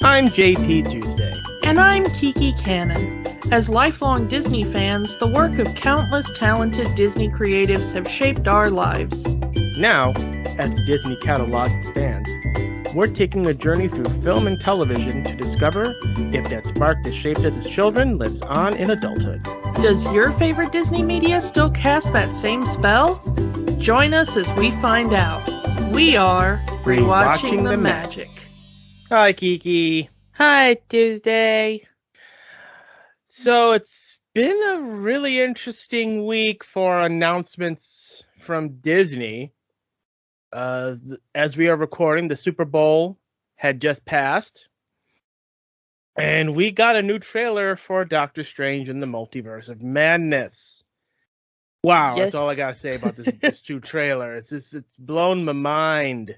I'm JP Tuesday. And I'm Kiki Cannon. As lifelong Disney fans, the work of countless talented Disney creatives have shaped our lives. Now, as the Disney catalog expands, we're taking a journey through film and television to discover if that spark that shaped us as children lives on in adulthood. Does your favorite Disney media still cast that same spell? Join us as we find out. We are Rewatching the Magic. Hi, Kiki. Hi, Tuesday. So it's been a really interesting week for announcements from Disney. As we are recording, the Super Bowl had just passed, and we got a new trailer for Doctor Strange in the Multiverse of Madness. Wow, yes. That's all I gotta say about this new trailer. It's blown my mind.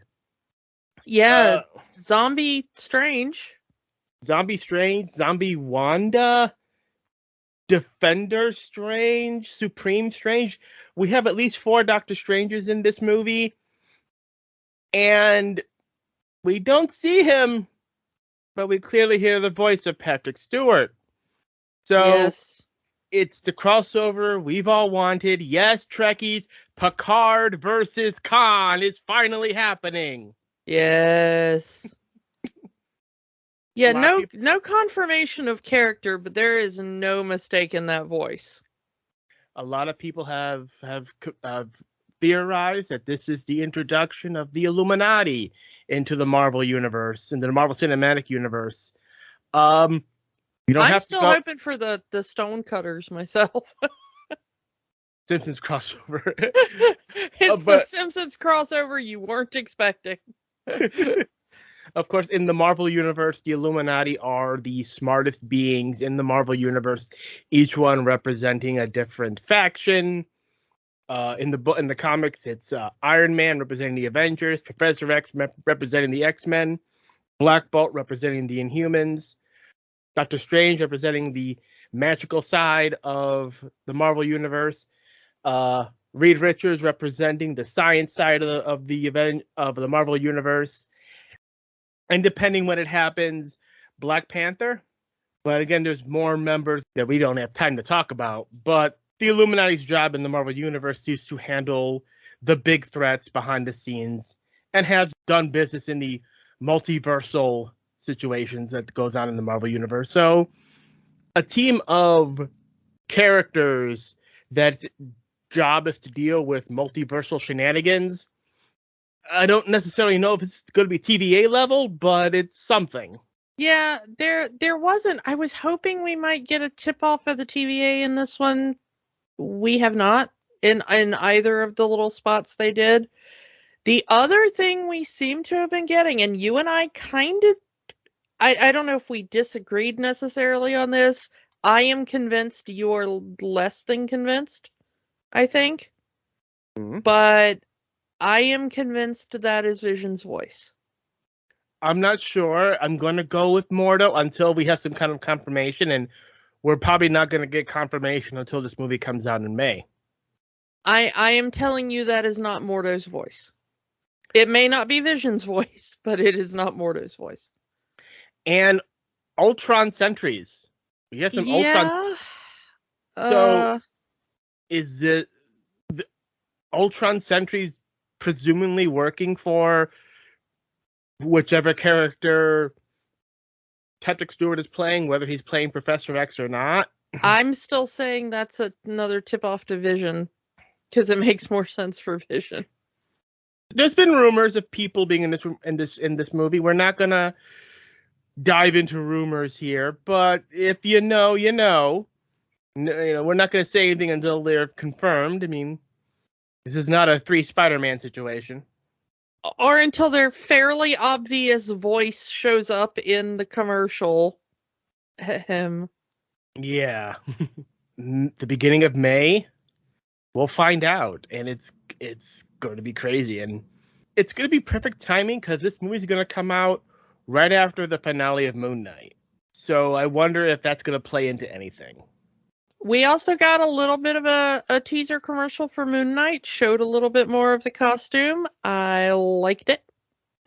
Yeah, Zombie Strange, Zombie Wanda, Defender Strange, Supreme Strange. We have at least 4 Doctor Strangers in this movie. And we don't see him, but we clearly hear the voice of Patrick Stewart. So yes. It's the crossover we've all wanted. Yes, Trekkies, Picard versus Khan is finally happening. Yes. Yeah, no confirmation of character, but there is no mistaking that voice. A lot of people have theorized that this is the introduction of the Illuminati into the Marvel universe, into the Marvel Cinematic Universe. I'm still hoping for the Stonecutters myself. Simpsons crossover. It's the Simpsons crossover you weren't expecting. Of course, in the Marvel Universe, the Illuminati are the smartest beings in the Marvel Universe, each one representing a different faction. In the comics, it's Iron Man representing the Avengers, Professor X representing the X-Men, Black Bolt representing the Inhumans, Doctor Strange representing the magical side of the Marvel Universe, Reed Richards representing the science side of the Marvel Universe, and depending when it happens, Black Panther. But again, there's more members that we don't have time to talk about. But the Illuminati's job in the Marvel Universe is to handle the big threats behind the scenes and have done business in the multiversal situations that goes on in the Marvel Universe. So a team of characters that's job is to deal with multiversal shenanigans. I don't necessarily know if it's going to be TVA level, but it's something. Yeah, there wasn't. I was hoping we might get a tip-off of the TVA in this one. We have not in either of the little spots they did. The other thing we seem to have been getting, and you and I kind of, I don't know if we disagreed necessarily on this. I am convinced you're less than convinced, I think. Mm-hmm. But I am convinced that is Vision's voice. I'm not sure. I'm going to go with Mordo until we have some kind of confirmation, and we're probably not going to get confirmation until this movie comes out in May. I am telling you that is not Mordo's voice. It may not be Vision's voice, but it is not Mordo's voice. And Ultron sentries. We have some Ultron. So is the Ultron sentries presumably working for whichever character Patrick Stewart is playing, whether he's playing Professor X or not? I'm still saying that's another tip-off to Vision, because it makes more sense for Vision. There's been rumors of people being in this movie. We're not gonna dive into rumors here, but if you know, you know. We're not gonna say anything until they're confirmed. I mean, this is not a 3 Spider-Man situation. Or until their fairly obvious voice shows up in the commercial. Yeah. The beginning of May, we'll find out. And it's going to be crazy. And it's going to be perfect timing because this movie is going to come out right after the finale of Moon Knight. So I wonder if that's going to play into anything. We also got a little bit of a teaser commercial for Moon Knight, showed a little bit more of the costume. I liked it.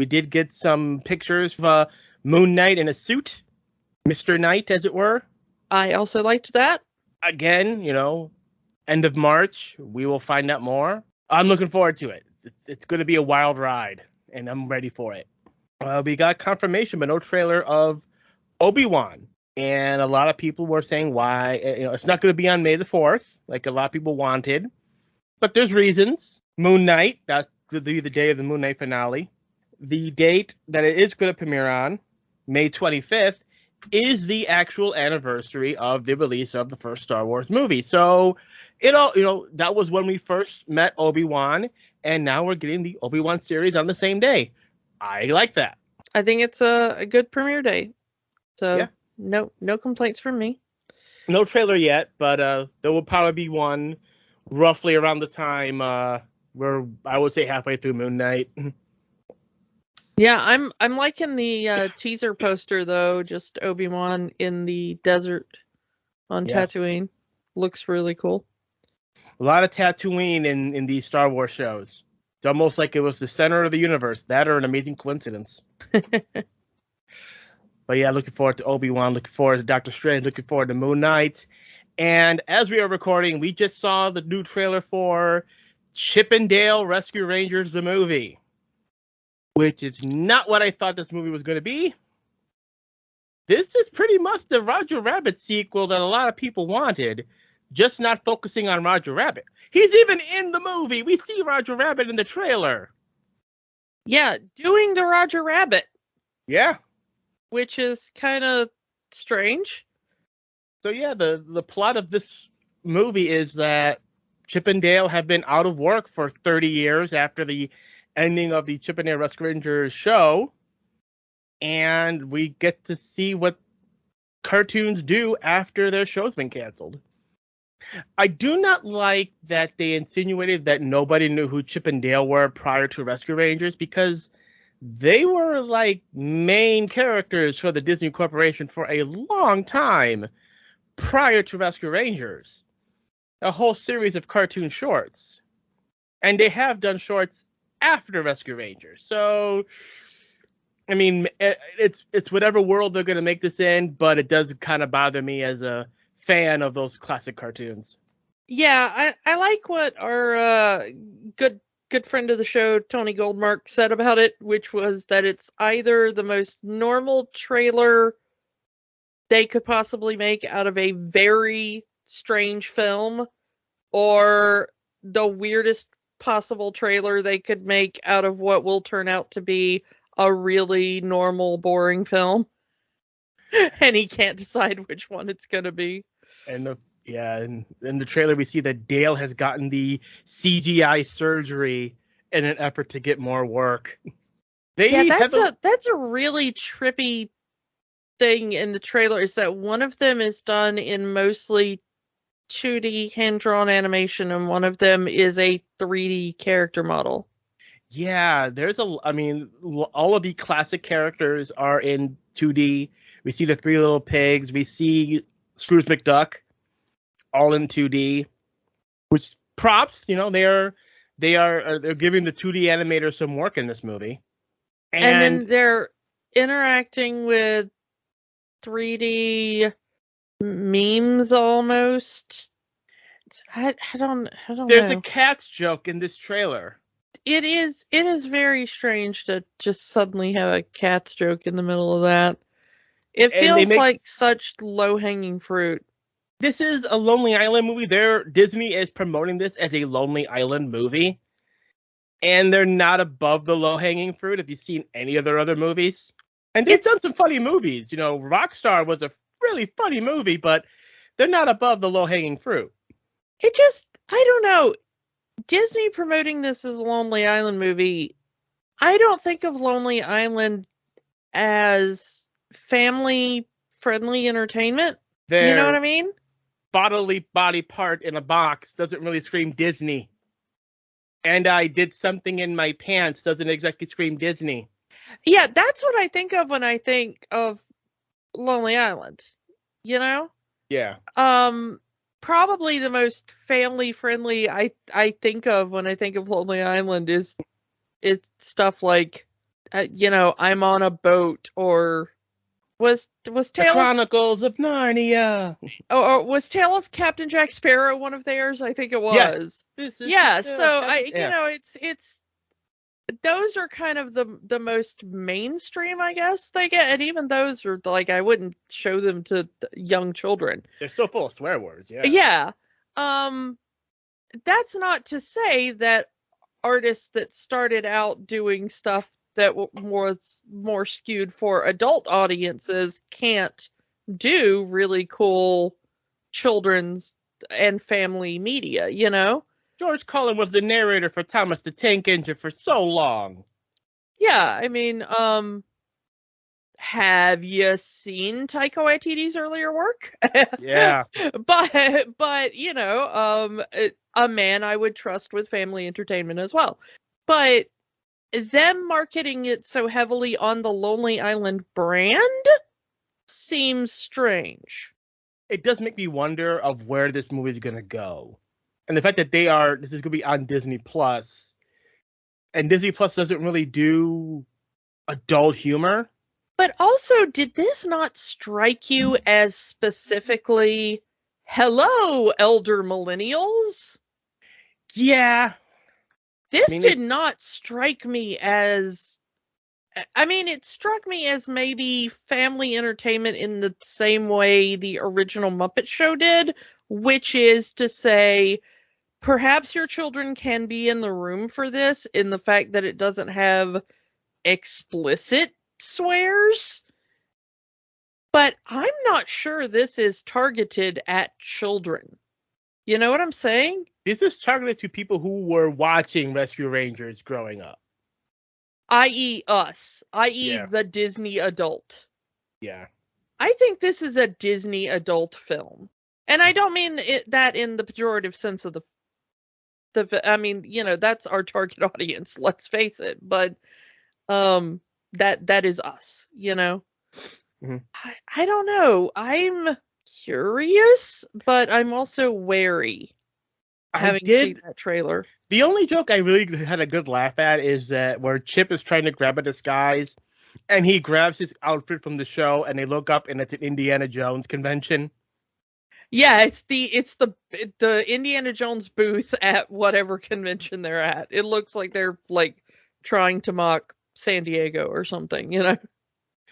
We did get some pictures of Moon Knight in a suit, Mr. Knight, as it were. I also liked that. Again, end of March, we will find out more. I'm looking forward to it. It's going to be a wild ride, and I'm ready for it. We got confirmation, but no trailer of Obi-Wan. And a lot of people were saying why, it's not going to be on May the 4th, like a lot of people wanted. But there's reasons. Moon Knight, that's going to be the day of the Moon Knight finale. The date that it is going to premiere on, May 25th, is the actual anniversary of the release of the first Star Wars movie. So, that was when we first met Obi-Wan, and now we're getting the Obi-Wan series on the same day. I like that. I think it's a good premiere day. So, yeah. No complaints from me. No trailer yet, but there will probably be one roughly around the time where I would say halfway through Moon Knight. Yeah, I'm liking the teaser poster though. Just Obi-Wan in the desert on Tatooine. Looks really cool. A lot of Tatooine in these Star Wars shows. It's almost like it was the center of the universe. That or an amazing coincidence. But yeah, looking forward to Obi-Wan, looking forward to Doctor Strange, looking forward to Moon Knight. And as we are recording, we just saw the new trailer for Chip 'n Dale Rescue Rangers, the movie. Which is not what I thought this movie was going to be. This is pretty much the Roger Rabbit sequel that a lot of people wanted, just not focusing on Roger Rabbit. He's even in the movie. We see Roger Rabbit in the trailer. Yeah, doing the Roger Rabbit. Yeah. Which is kind of strange. So yeah, the plot of this movie is that Chip 'n Dale have been out of work for 30 years after the ending of the Chip 'n Dale Rescue Rangers show, and we get to see what cartoons do after their show's been canceled. I do not like that they insinuated that nobody knew who Chip 'n Dale were prior to Rescue Rangers, because they were like main characters for the Disney Corporation for a long time prior to Rescue Rangers. A whole series of cartoon shorts. And they have done shorts after Rescue Rangers. So, I mean, it's whatever world they're going to make this in, but it does kind of bother me as a fan of those classic cartoons. Yeah, I like what our good friend of the show, Tony Goldmark, said about it, which was that it's either the most normal trailer they could possibly make out of a very strange film, or the weirdest possible trailer they could make out of what will turn out to be a really normal, boring film. And he can't decide which one it's going to be. And in the trailer we see that Dale has gotten the CGI surgery in an effort to get more work. That's a really trippy thing in the trailer, is that one of them is done in mostly 2D hand-drawn animation, and one of them is a 3D character model. Yeah, all of the classic characters are in 2D. We see the Three Little Pigs. We see Scrooge McDuck, all in 2D. Which props, they're giving the 2D animators some work in this movie. And then they're interacting with 3D memes almost. I don't know. There's a Cats joke in this trailer. It is very strange to just suddenly have a Cats joke in the middle of that. It feels like such low-hanging fruit. This is a Lonely Island movie. Disney is promoting this as a Lonely Island movie. And they're not above the low-hanging fruit if you've seen any of their other movies. And they've done some funny movies. Rockstar was a really funny movie, but they're not above the low-hanging fruit. I don't know. Disney promoting this as a Lonely Island movie, I don't think of Lonely Island as family-friendly entertainment. You know what I mean? Bodily body part in a box doesn't really scream Disney. And I did something in my pants doesn't exactly scream Disney. Yeah, that's what I think of when I think of Lonely Island. Yeah. Probably the most family friendly I think of when I think of Lonely Island is stuff like, I'm on a boat, or Was The Tale of Chronicles of Narnia. or was Tale of Captain Jack Sparrow one of theirs? I think it Yes. was. This is Yeah, the tale of so Captain. you know, it's those are kind of the most mainstream, I guess they get, and even those are like I wouldn't show them to young children. They're still full of swear words. Yeah. Yeah. Um that's not to say that artists that started out doing stuff that was more skewed for adult audiences can't do really cool children's and family media, you know? George Cullen was the narrator for Thomas the Tank Engine for so long. Yeah, I mean, have you seen Taika Waititi's earlier work? Yeah. But you know, a man I would trust with family entertainment as well. But them marketing it so heavily on the Lonely Island brand seems strange. It does make me wonder of where this movie is going to go. And the fact that this is going to be on Disney Plus, and Disney Plus doesn't really do adult humor. But also, did this not strike you as specifically, hello, elder millennials? Yeah. This did not strike me as, I mean, it struck me as maybe family entertainment in the same way the original Muppet Show did, which is to say, perhaps your children can be in the room for this in the fact that it doesn't have explicit swears. But I'm not sure this is targeted at children. You know what I'm saying? This is targeted to people who were watching Rescue Rangers growing up. I.e. us. I.e. Yeah. the Disney adult. Yeah. I think this is a Disney adult film. And I don't mean that in the pejorative sense of I mean, you know, that's our target audience, let's face it. But that is us, you know? Mm-hmm. I don't know. I'm curious, but I'm also wary. Having seen that trailer. The only joke I really had a good laugh at is that where Chip is trying to grab a disguise, and he grabs his outfit from the show, and they look up, and it's an Indiana Jones convention. Yeah, it's the Indiana Jones booth at whatever convention they're at. It looks like they're like trying to mock San Diego or something, you know.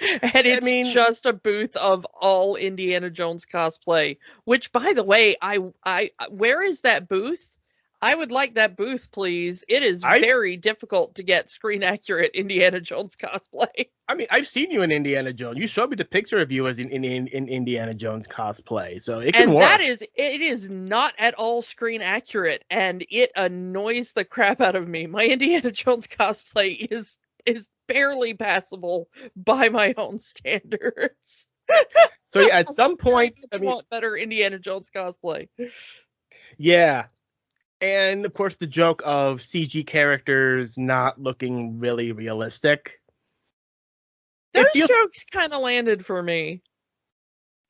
And it's just a booth of all Indiana Jones cosplay, which, by the way, I where is that booth? I would like that booth, please. It is very difficult to get screen accurate Indiana Jones cosplay. I mean, I've seen you in Indiana Jones. You showed me the picture of you as in Indiana Jones cosplay, so it can work. And it is not at all screen accurate, and it annoys the crap out of me. My Indiana Jones cosplay is barely passable by my own standards. So yeah, at some point, I want better Indiana Jones cosplay. Yeah, and of course the joke of CG characters not looking really realistic. Those jokes kind of landed for me,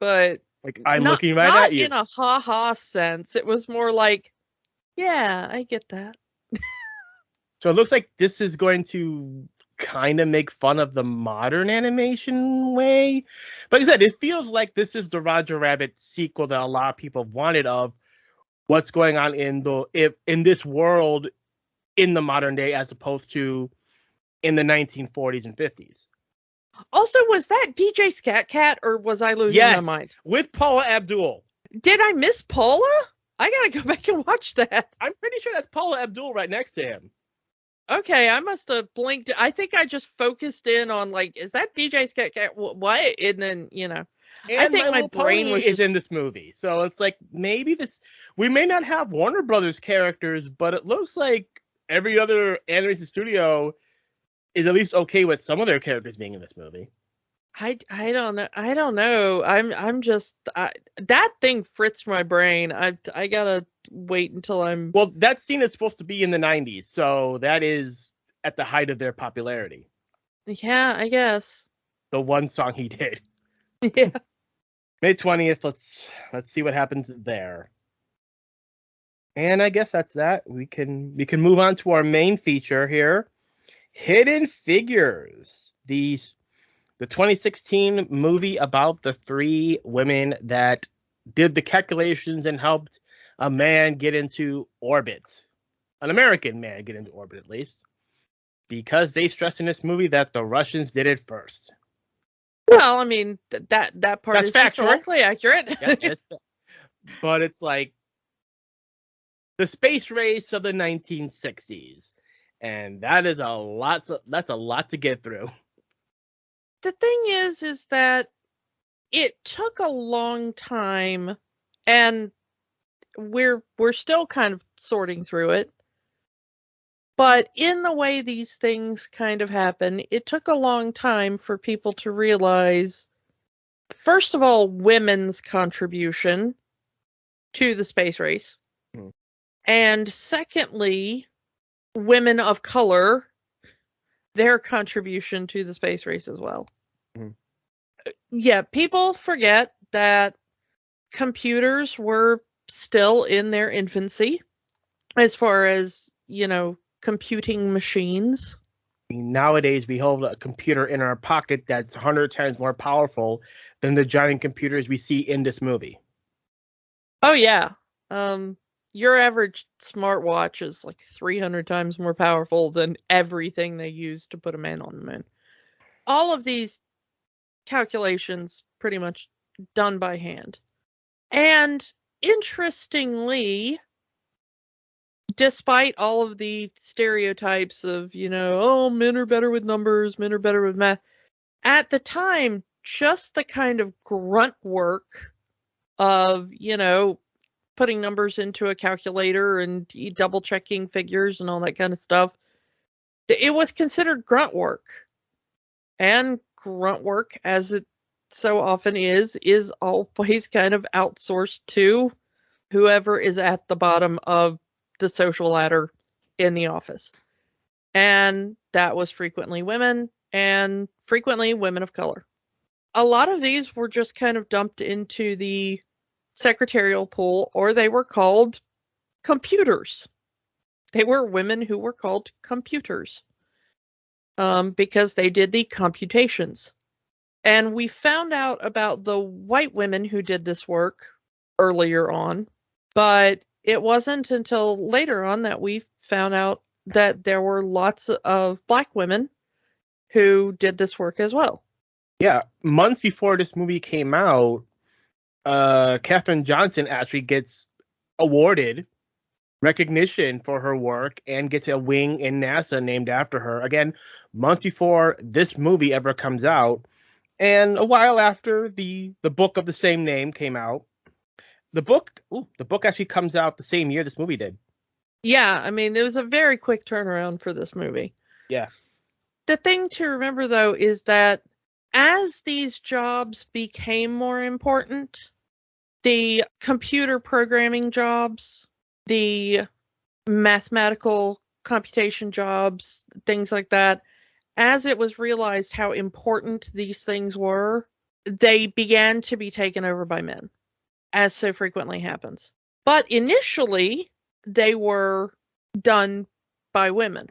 but like I'm looking right at you. Not in a ha-ha sense. It was more like, yeah, I get that. So it looks like this is going to kind of make fun of the modern animation way. But like I said, it feels like this is the Roger Rabbit sequel that a lot of people wanted of what's going on in this world in the modern day as opposed to in the 1940s and 50s. Also, was that DJ Scat Cat or was I losing my mind? With Paula Abdul. Did I miss Paula? I gotta go back and watch that. I'm pretty sure that's Paula Abdul right next to him. Okay, I must have blinked. I think I just focused in on like, is that DJ Scat Cat? What? And then, you know, and I think my brain is in this movie. So it's like maybe we may not have Warner Brothers characters, but it looks like every other animation studio is at least okay with some of their characters being in this movie. I don't know. I don't know. I'm just that thing fritzed my brain. I gotta wait until I'm. Well, that scene is supposed to be in the 90s, so that is at the height of their popularity. Yeah, I guess. The one song he did. Yeah. May 20th. Let's see what happens there. And I guess that's that. We can move on to our main feature here. Hidden Figures. These The 2016 movie about the three women that did the calculations and helped a man get into orbit. An American man get into orbit, at least. Because they stress in this movie that the Russians did it first. Well, I mean, that part That's is factual. historically accurate. Yeah, but it's like the space race of the 1960s. And that is that's a lot to get through. The thing is that it took a long time, and we're still kind of sorting through it. But in the way these things kind of happen, it took a long time for people to realize, first of all, women's contribution to the space race. Hmm. And secondly, women of color, their contribution to the space race as well. Hmm. Yeah, people forget that computers were still in their infancy as far as, computing machines. Nowadays, we hold a computer in our pocket that's 100 times more powerful than the giant computers we see in this movie. Oh, yeah. Your average smartwatch is like 300 times more powerful than everything they use to put a man on the moon. All of these calculations pretty much done by hand. And interestingly, despite all of the stereotypes of, men are better with numbers, men are better with math, at the time, just the kind of grunt work of, putting numbers into a calculator and double checking figures and all that kind of stuff, it was considered grunt work. And grunt work, as it so often is always kind of outsourced to whoever is at the bottom of the social ladder in the office. And that was frequently women, and frequently women of color. A lot of these were just kind of dumped into the secretarial pool, or they were called computers. They were women who were called computers because they did the computations. And we found out about the white women who did this work earlier on, but it wasn't until later on that we found out that there were lots of black women who did this work as well. Yeah, months before this movie came out, Katherine Johnson actually gets awarded recognition for her work and gets a wing in NASA named after her. Again, months before this movie ever comes out, and a while after the book of the same name came out. The book actually comes out the same year this movie did. Yeah, I mean, it was a very quick turnaround for this movie. Yeah. The thing to remember, though, is that as these jobs became more important, the computer programming jobs, the mathematical computation jobs, things like that, as it was realized how important these things were, they began to be taken over by men, as so frequently happens. But initially, they were done by women.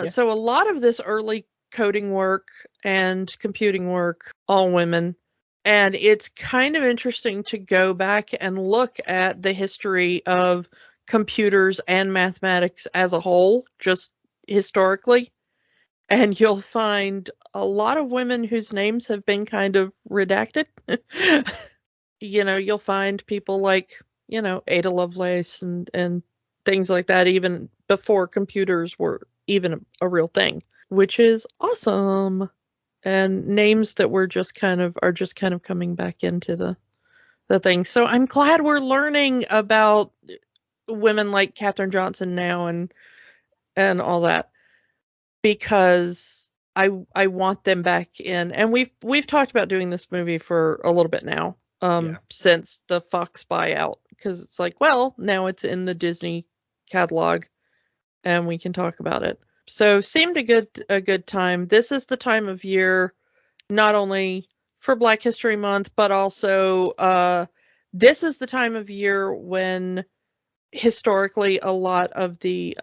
So a lot of this early coding work and computing work, all women. And it's kind of interesting to go back and look at the history of computers and mathematics as a whole, just historically. And you'll find a lot of women whose names have been kind of redacted. You'll find people like, Ada Lovelace and things like that, even before computers were even a real thing, which is awesome. And names that are just kind of coming back into the thing. So I'm glad we're learning about women like Katherine Johnson now and all that, because I want them back in. And we've talked about doing this movie for a little bit now, since the Fox buyout, because it's like, well, now it's in the Disney catalog and we can talk about it. So seemed a good time. This is the time of year, not only for Black History Month, but also this is the time of year when historically a lot of the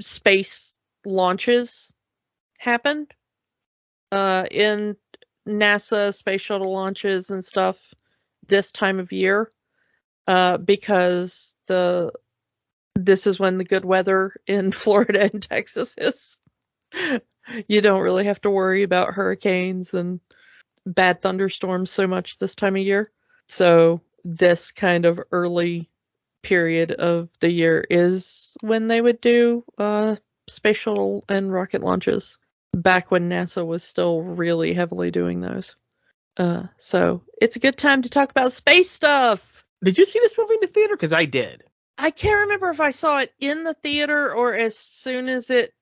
space launches happened. in NASA space shuttle launches and stuff this time of year, because this is when the good weather in Florida and Texas is. You don't really have to worry about hurricanes and bad thunderstorms so much this time of year. So this kind of early period of the year is when they would do space shuttle and rocket launches, back when NASA was still really heavily doing those. So it's a good time to talk about space stuff. Did you see this movie in the theater? Because I did. I can't remember if I saw it in the theater or as soon as it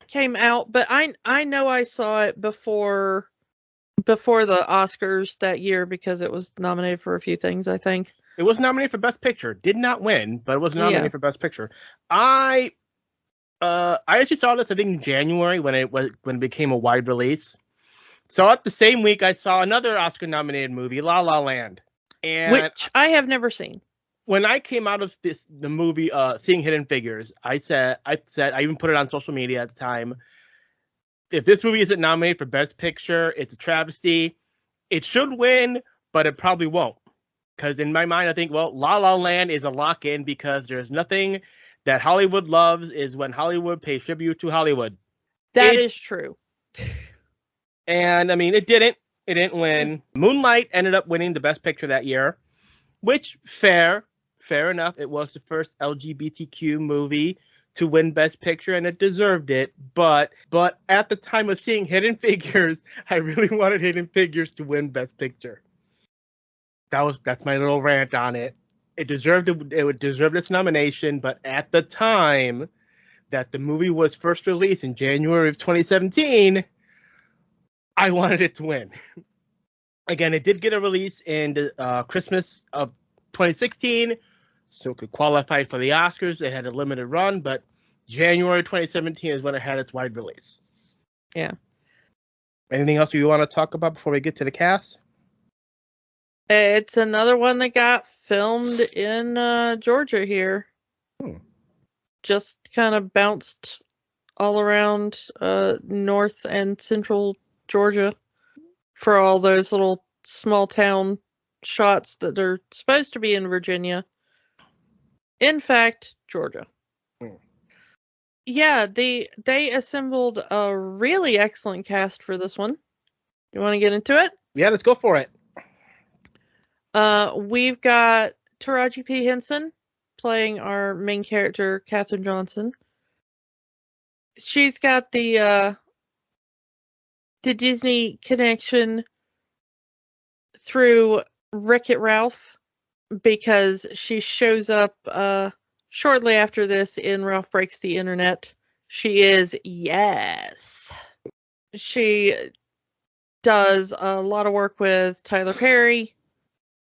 came out, but I know I saw it before the Oscars that year because it was nominated for a few things, I think. It was nominated for Best Picture. Did not win, but it was nominated for Best Picture. I actually saw this, I think, in January when it became a wide release. Saw it the same week I saw another Oscar-nominated movie, La La Land, which I have never seen. When I came out of the movie, seeing Hidden Figures, I said, I even put it on social media at the time, if this movie isn't nominated for Best Picture, it's a travesty. It should win, but it probably won't. Because in my mind, I think, well, La La Land is a lock-in because there's nothing that Hollywood loves is when Hollywood pays tribute to Hollywood. That is true. And, I mean, it didn't win. Moonlight ended up winning the Best Picture that year, which, fair enough. It was the first LGBTQ movie to win Best Picture, and it deserved it. But at the time of seeing Hidden Figures, I really wanted Hidden Figures to win Best Picture. That's my little rant on it. It deserved its nomination, but at the time that the movie was first released in January of 2017, I wanted it to win. Again, it did get a release in the Christmas of 2016, so it could qualify for the Oscars. It had a limited run, but January 2017 is when it had its wide release. Yeah. Anything else you want to talk about before we get to the cast? It's another one that got filmed in Georgia here. Just kind of bounced all around north and central Georgia for all those little small town shots that are supposed to be in Virginia. In fact, Georgia. Yeah, they assembled a really excellent cast for this one. You want to get into it? Yeah, let's go for it. We've got Taraji P. Henson playing our main character, Katherine Johnson. She's got the Disney connection through Wreck-It Ralph because she shows up shortly after this in Ralph Breaks the Internet. She is, yes. She does a lot of work with Tyler Perry.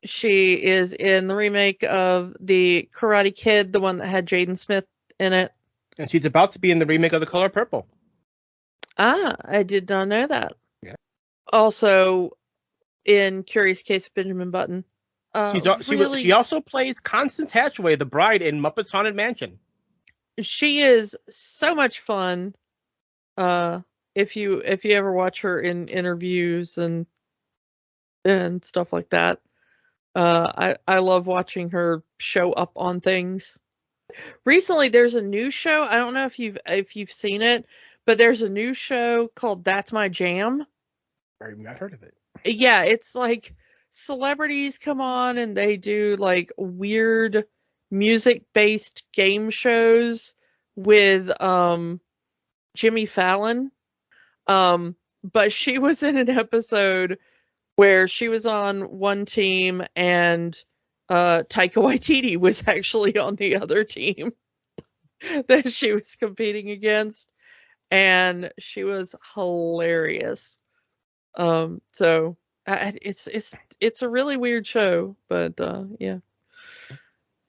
She is in the remake of The Karate Kid, the one that had Jaden Smith in it. And she's about to be in the remake of The Color Purple. Ah, I did not know that. Yeah. Also, in Curious Case of Benjamin Button. She also plays Constance Hatchaway, the bride in Muppets Haunted Mansion. She is so much fun. If you ever watch her in interviews and stuff like that. I love watching her show up on things. Recently, there's a new show. I don't know if you've seen it, but there's a new show called That's My Jam. I've not heard of it. Yeah, it's like celebrities come on and they do like weird music-based game shows with Jimmy Fallon. But she was in an episode where she was on one team and Taika Waititi was actually on the other team that she was competing against, and she was hilarious. So it's a really weird show, but yeah,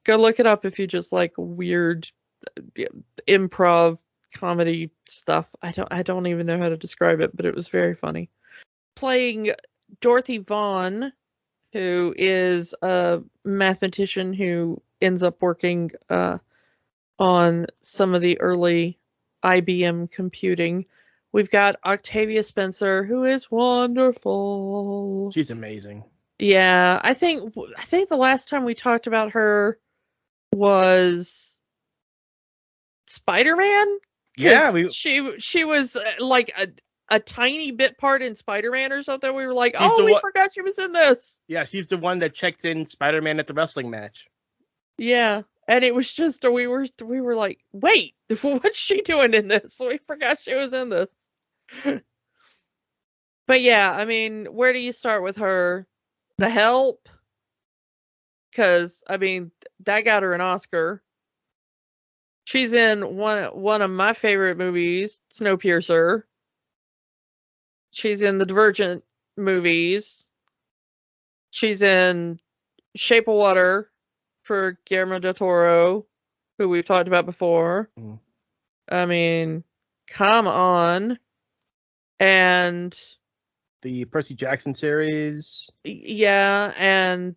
go look it up if you just like weird improv comedy stuff. I don't even know how to describe it, but it was very funny. Playing Dorothy Vaughan, who is a mathematician who ends up working on some of the early IBM computing, We've got Octavia Spencer, who is wonderful. She's amazing. Yeah, I think the last time we talked about her was Spider-Man. Yeah, she was like a tiny bit part in Spider-Man or something. We were like, we forgot she was in this. Yeah, she's the one that checked in Spider-Man at the wrestling match. Yeah, and it was just we were like, wait, what's she doing in this? We forgot she was in this. But yeah, I mean, where do you start with her? The Help, because I mean that got her an Oscar. She's in one of my favorite movies, Snowpiercer. She's in the Divergent movies. She's in Shape of Water for Guillermo del Toro, who we've talked about before. Mm. I mean, come on. And the Percy Jackson series. Yeah, and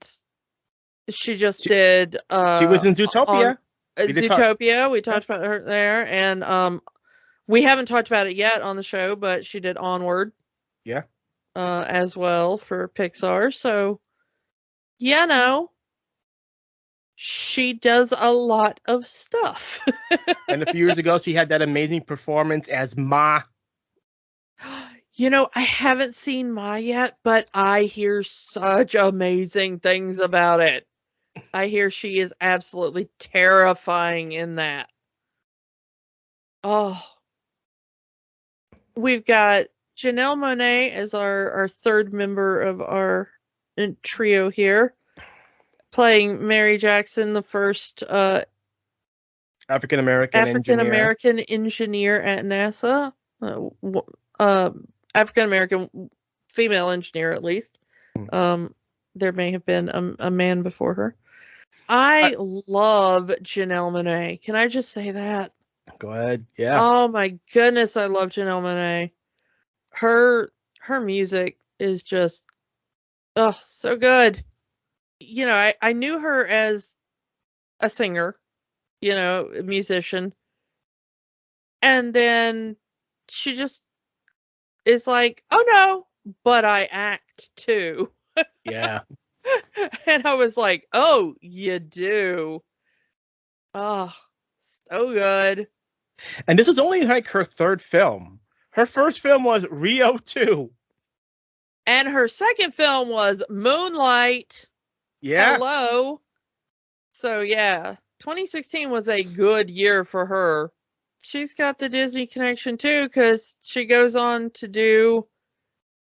she did she was in Zootopia. Zootopia. We talked about her there, and we haven't talked about it yet on the show, but she did Onward. Yeah. As well for Pixar. So, yeah, no. She does a lot of stuff. And a few years ago, she had that amazing performance as Ma. You know, I haven't seen Ma yet, but I hear such amazing things about it. I hear she is absolutely terrifying in that. Oh. We've got Janelle Monáe as our third member of our trio here, playing Mary Jackson, the first African American engineer at NASA. African American female engineer, at least. There may have been a man before her. I love Janelle Monáe. Can I just say that? Go ahead. Yeah. Oh my goodness, I love Janelle Monáe. Her music is just so good. You know, I knew her as a singer, you know, a musician. And then she just is like, oh no, but I act too. Yeah. And I was like, oh, you do. Oh, so good. And this was only like her third film. Her first film was Rio 2. And her second film was Moonlight. Yeah. Hello. So yeah, 2016 was a good year for her. She's got the Disney connection too, because she goes on to do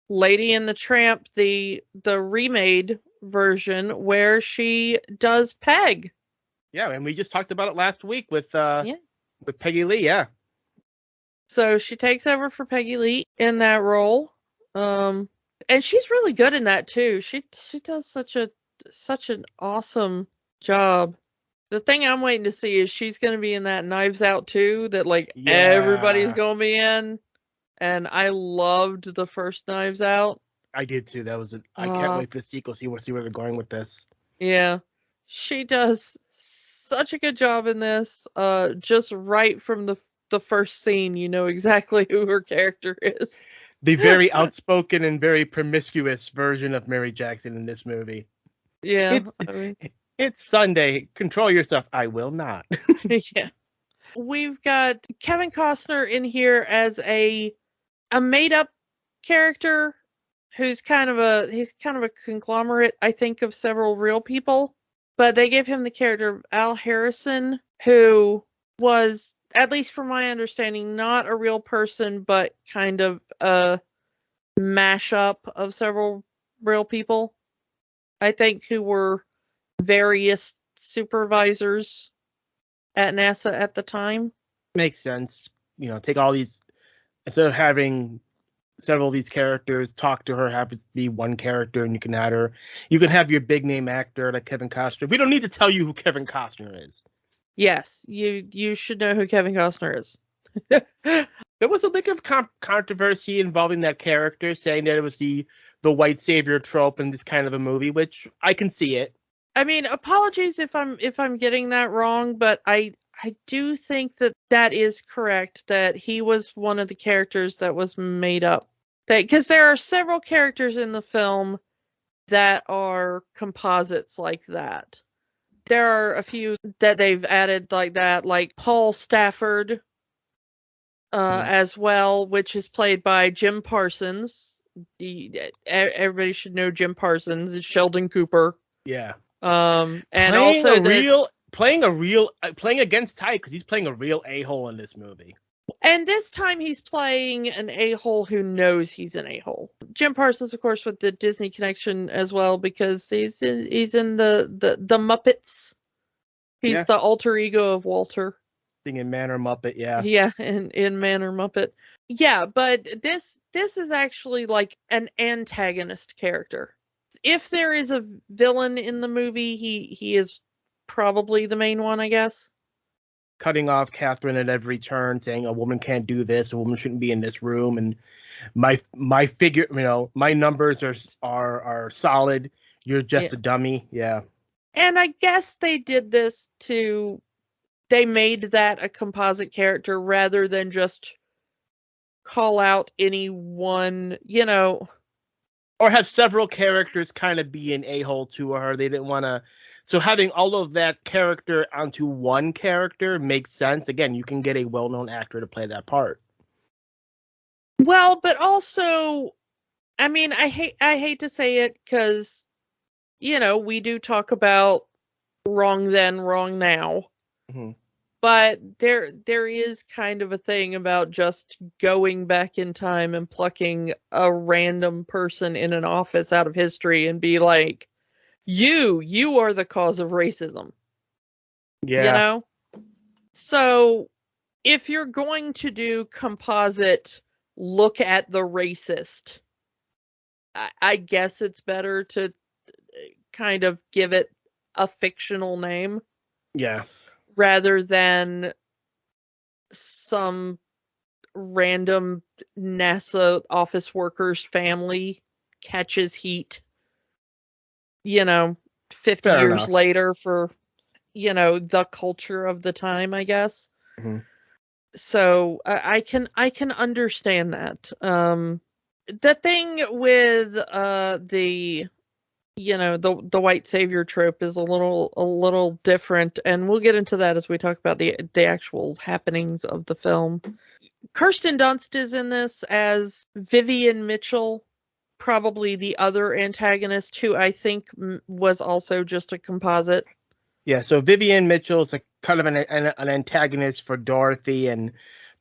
Lady and the Tramp, the remade version where she does Peg. Yeah, and we just talked about it last week with Peggy Lee, yeah. So she takes over for Peggy Lee in that role. And she's really good in that too. She does such an awesome job. The thing I'm waiting to see is she's going to be in that Knives Out too, that everybody's going to be in. And I loved the first Knives Out. I did too. I can't wait for the sequel, see where they're going with this. Yeah. She does such a good job in this. Just right from the first scene, you know exactly who her character is. The very outspoken and very promiscuous version of Mary Jackson in this movie. Yeah. It's Sunday. Control yourself. I will not. Yeah. We've got Kevin Costner in here as a made-up character who's kind of a conglomerate, I think, of several real people. But they give him the character of Al Harrison, who was, at least from my understanding, not a real person, but kind of a mashup of several real people, I think, who were various supervisors at NASA at the time. Makes sense. You know, take all these, instead of having several of these characters talk to her, have it be one character, and you can add her. You can have your big name actor like Kevin Costner. We don't need to tell you who Kevin Costner is. Yes, you should know who Kevin Costner is. There was a bit of controversy involving that character, saying that it was the white savior trope in this kind of a movie, which I can see it. I mean, apologies if I'm getting that wrong, but I I do think that that is correct, that he was one of the characters that was made up. Because there are several characters in the film that are composites like that. There are a few that they've added like that, like Paul Stafford as well, which is played by Jim Parsons. Everybody should know Jim Parsons is Sheldon Cooper. Yeah. And playing also playing against Ty, because he's playing a real a-hole in this movie. And this time he's playing an a-hole who knows he's an a-hole. Jim Parsons, of course, with the Disney connection as well, because he's in the Muppets. He's the alter ego of Walter. In Manor Muppet, yeah. Yeah, in Manor Muppet. Yeah, but this is actually like an antagonist character. If there is a villain in the movie, he is probably the main one, I guess. Cutting off Katherine at every turn, saying a woman can't do this, a woman shouldn't be in this room, and my figure, my numbers are solid. You're just a dummy. Yeah. And I guess they did this they made that a composite character rather than just call out any one, or have several characters kind of be an a-hole to her. They didn't want to. So having all of that character onto one character makes sense. Again, you can get a well-known actor to play that part. Well, but also, I mean, I hate to say it because, we do talk about wrong then, wrong now. Mm-hmm. But there is kind of a thing about just going back in time and plucking a random person in an office out of history and be like, you are the cause of racism. Yeah. So if you're going to do composite, look at the racist, I guess it's better to kind of give it a fictional name. Yeah. Rather than some random NASA office worker's family catches heat, 50 Fair years enough. later for, the culture of the time, I guess. Mm-hmm. So I can understand that. The thing with the white savior trope is a little different, and we'll get into that as we talk about the actual happenings of the film. Kirsten Dunst is in this as Vivian Mitchell, probably the other antagonist, who I think was also just a composite. Yeah, so Vivian Mitchell is a kind of an antagonist for Dorothy, and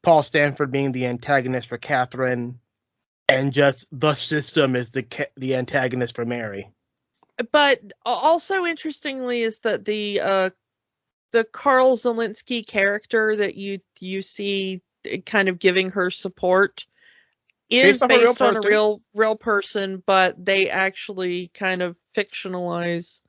Paul Stanford being the antagonist for Katherine, and just the system is the antagonist for Mary. But also interestingly is that the Carl Zelinsky character that you see kind of giving her support is based on a real person, but they actually kind of fictionalize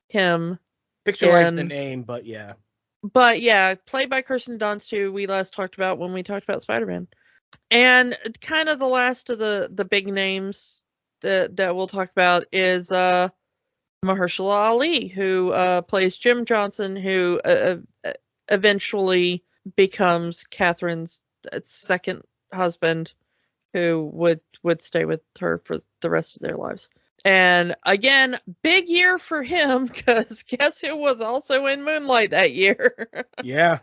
him. Fictionalize the name, but yeah. But yeah, played by Kirsten Dunst, who we last talked about when we talked about Spider-Man. And kind of the last of the big names that we'll talk about is Mahershala Ali, who plays Jim Johnson, who eventually becomes Catherine's second husband, who would stay with her for the rest of their lives. And again, big year for him, because guess who was also in Moonlight that year? Yeah.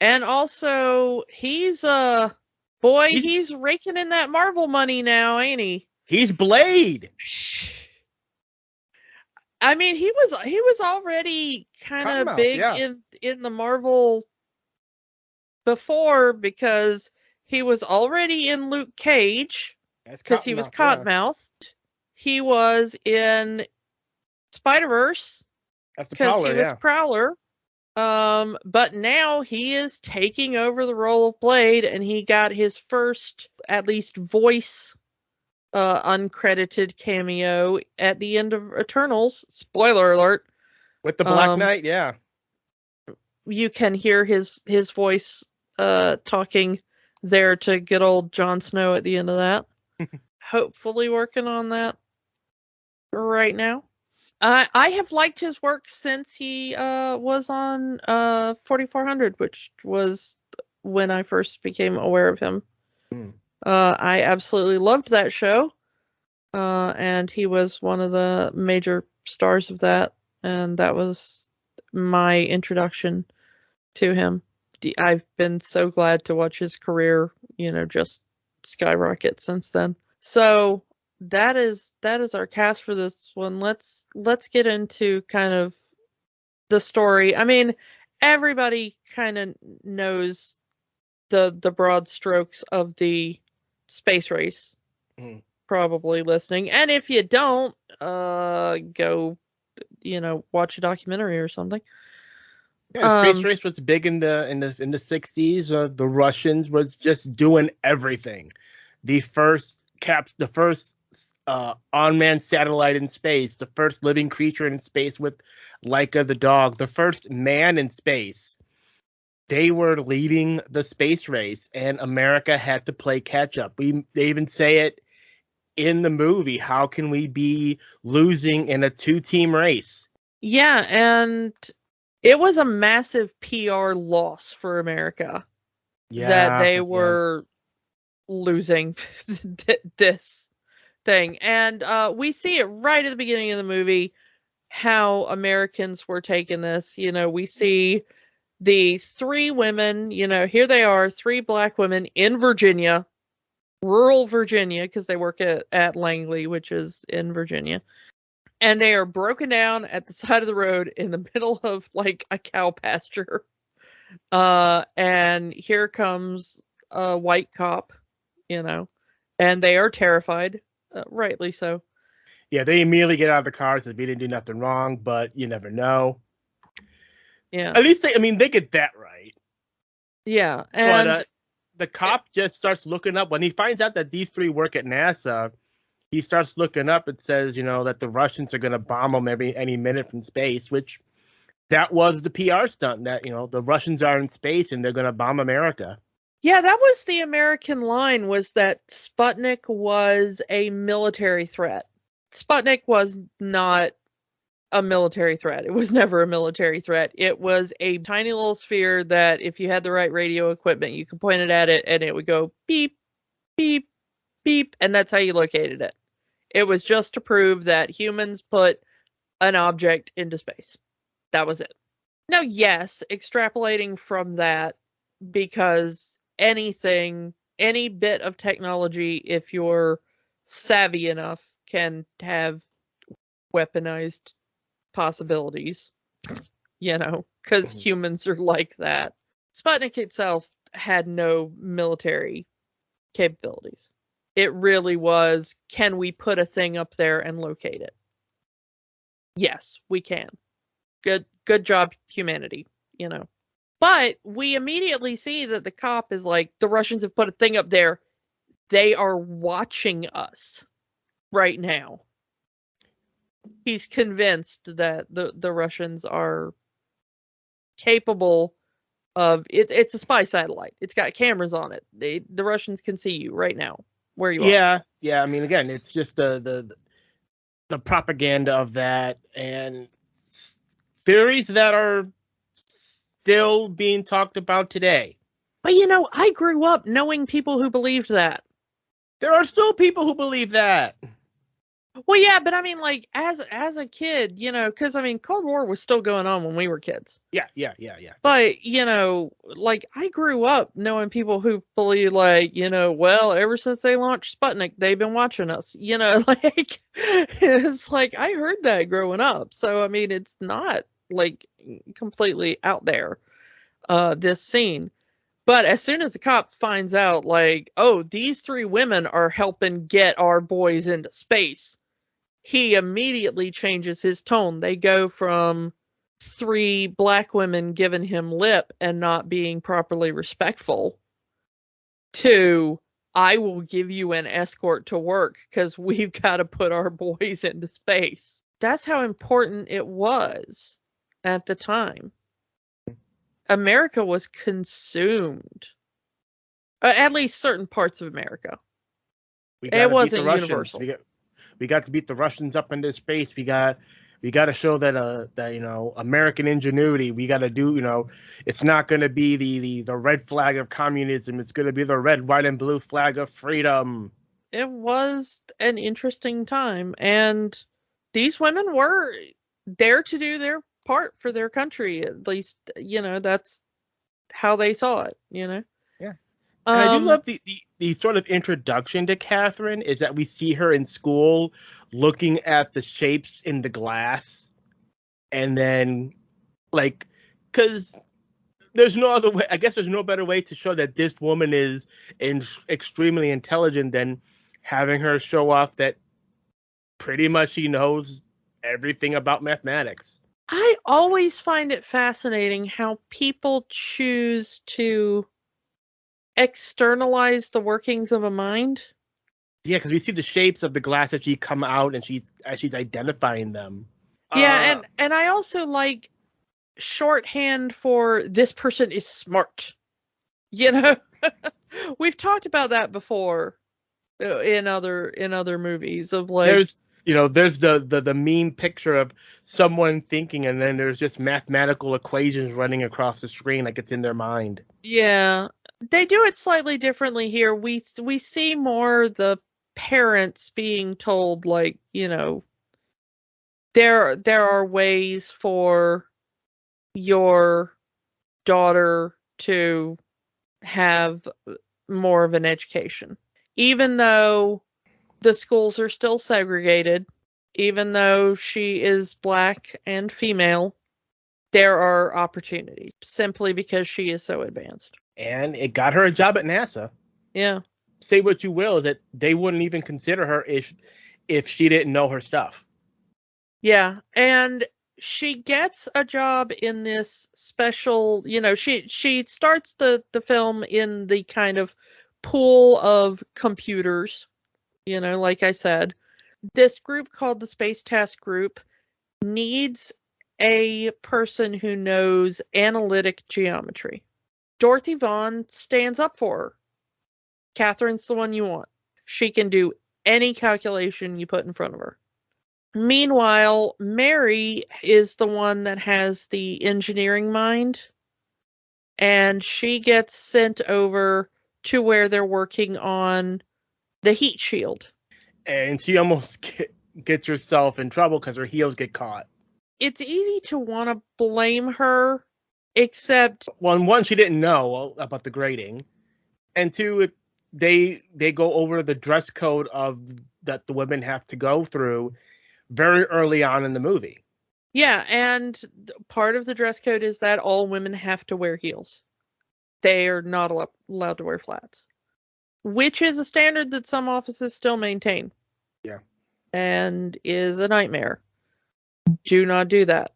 And also he's raking in that Marvel money now, ain't he? He's Blade. I mean, he was already kind of big in the Marvel before, because he was already in Luke Cage, because he was Cottonmouth. Yeah. He was in Spider-Verse because he was Prowler. But now he is taking over the role of Blade, and he got his first, at least voice, uncredited cameo at the end of Eternals. Spoiler alert. With the Black Knight, yeah. You can hear his voice talking there to good old Jon Snow at the end of that. Hopefully working on that right now. I have liked his work since he was on 4400, which was when I first became aware of him. I absolutely loved that show, and he was one of the major stars of that, and that was my introduction to him. I've been so glad to watch his career, just skyrocket since then. So that is our cast for this one. Let's get into kind of the story. I mean, everybody kind of knows the broad strokes of the space race. Probably listening, and if you don't, go, watch a documentary or something. Yeah, the space race was big in the 60s. The Russians was just doing everything. The first unmanned satellite in space, the first living creature in space with Laika the dog, the first man in space. They were leading the space race, and America had to play catch up. They even say it in the movie. How can we be losing in a 2-team race? Yeah, and it was a massive PR loss for America that they were losing this thing. And we see it right at the beginning of the movie, how Americans were taking this. We see the 3 women, here they are, 3 black women in Virginia, rural Virginia, because they work at Langley, which is in Virginia. And they are broken down at the side of the road in the middle of like a cow pasture. And here comes a white cop, and they are terrified, rightly so. Yeah, they immediately get out of the car and say, we didn't do nothing wrong, but you never know. Yeah. At least they get that right. Yeah. And but the cop just starts looking up when he finds out that these 3 work at NASA. He starts looking up. It says, that the Russians are going to bomb them any minute from space, which that was the PR stunt that, the Russians are in space and they're going to bomb America. Yeah, that was the American line, was that Sputnik was a military threat. Sputnik was not a military threat. It was never a military threat. It was a tiny little sphere that if you had the right radio equipment, you could point it at it and it would go beep, beep, beep, and that's how you located it. It was just to prove that humans put an object into space. That was it. Now, yes, extrapolating from that, because any bit of technology, if you're savvy enough, can have weaponized possibilities, because humans are like that. Sputnik itself had no military capabilities. It really was, can we put a thing up there and locate it? Yes, we can. Good job, humanity, But we immediately see that the cop is like, the Russians have put a thing up there. They are watching us right now. He's convinced that the Russians are capable of it. It's a spy satellite. It's got cameras on it. The Russians can see you right now where you are. Yeah. I mean, again, it's just the propaganda of that and theories that are still being talked about today. But I grew up knowing people who believed that. There are still people who believe that. Well, yeah, but I mean, like, as a kid, because I mean, Cold War was still going on when we were kids. Yeah. But, like, I grew up knowing people who believe, like, well, ever since they launched Sputnik, they've been watching us. Like, it's like, I heard that growing up. So, I mean, it's not, like, completely out there, this scene. But as soon as the cop finds out, like, oh, these 3 women are helping get our boys into space, he immediately changes his tone. They go from 3 black women giving him lip and not being properly respectful to, I will give you an escort to work because we've got to put our boys into space. That's how important it was at the time. America was consumed. At least certain parts of America. It wasn't universal. We got to beat the Russians up into space. We got We got to show that American ingenuity. We got to do, it's not going to be the red flag of communism. It's going to be the red, white, and blue flag of freedom. It was an interesting time, and these women were there to do their part for their country. At least, that's how they saw it. Yeah. And I do love the sort of introduction to Katherine is that we see her in school looking at the shapes in the glass, and then because there's no other way. I guess there's no better way to show that this woman is extremely intelligent than having her show off that pretty much she knows everything about mathematics. I always find it fascinating how people choose to externalize the workings of a mind. Yeah, because we see the shapes of the glass as she come out and she's identifying them. Yeah, and I also like shorthand for this person is smart. We've talked about that before in other movies of like there's the meme picture of someone thinking, and then there's just mathematical equations running across the screen like it's in their mind. Yeah, they do it slightly differently here. We see more the parents being told, like, there are ways for your daughter to have more of an education, even though the schools are still segregated, even though she is Black and female. There are opportunities simply because she is so advanced. And it got her a job at NASA. Yeah. Say what you will, that they wouldn't even consider her if she didn't know her stuff. Yeah, and she gets a job in this special, she starts the film in the kind of pool of computers, like I said. This group called the Space Task Group needs a person who knows analytic geometry. Dorothy Vaughan stands up for her. Katherine's the one you want. She can do any calculation you put in front of her. Meanwhile, Mary is the one that has the engineering mind, and she gets sent over to where they're working on the heat shield. And she almost gets herself in trouble because her heels get caught. It's easy to want to blame her, except... Well, one, she didn't know about the grading, and two, they go over the dress code that the women have to go through very early on in the movie. Yeah, and part of the dress code is that all women have to wear heels. They are not allowed to wear flats, which is a standard that some offices still maintain. Yeah. And is a nightmare. Do not do that.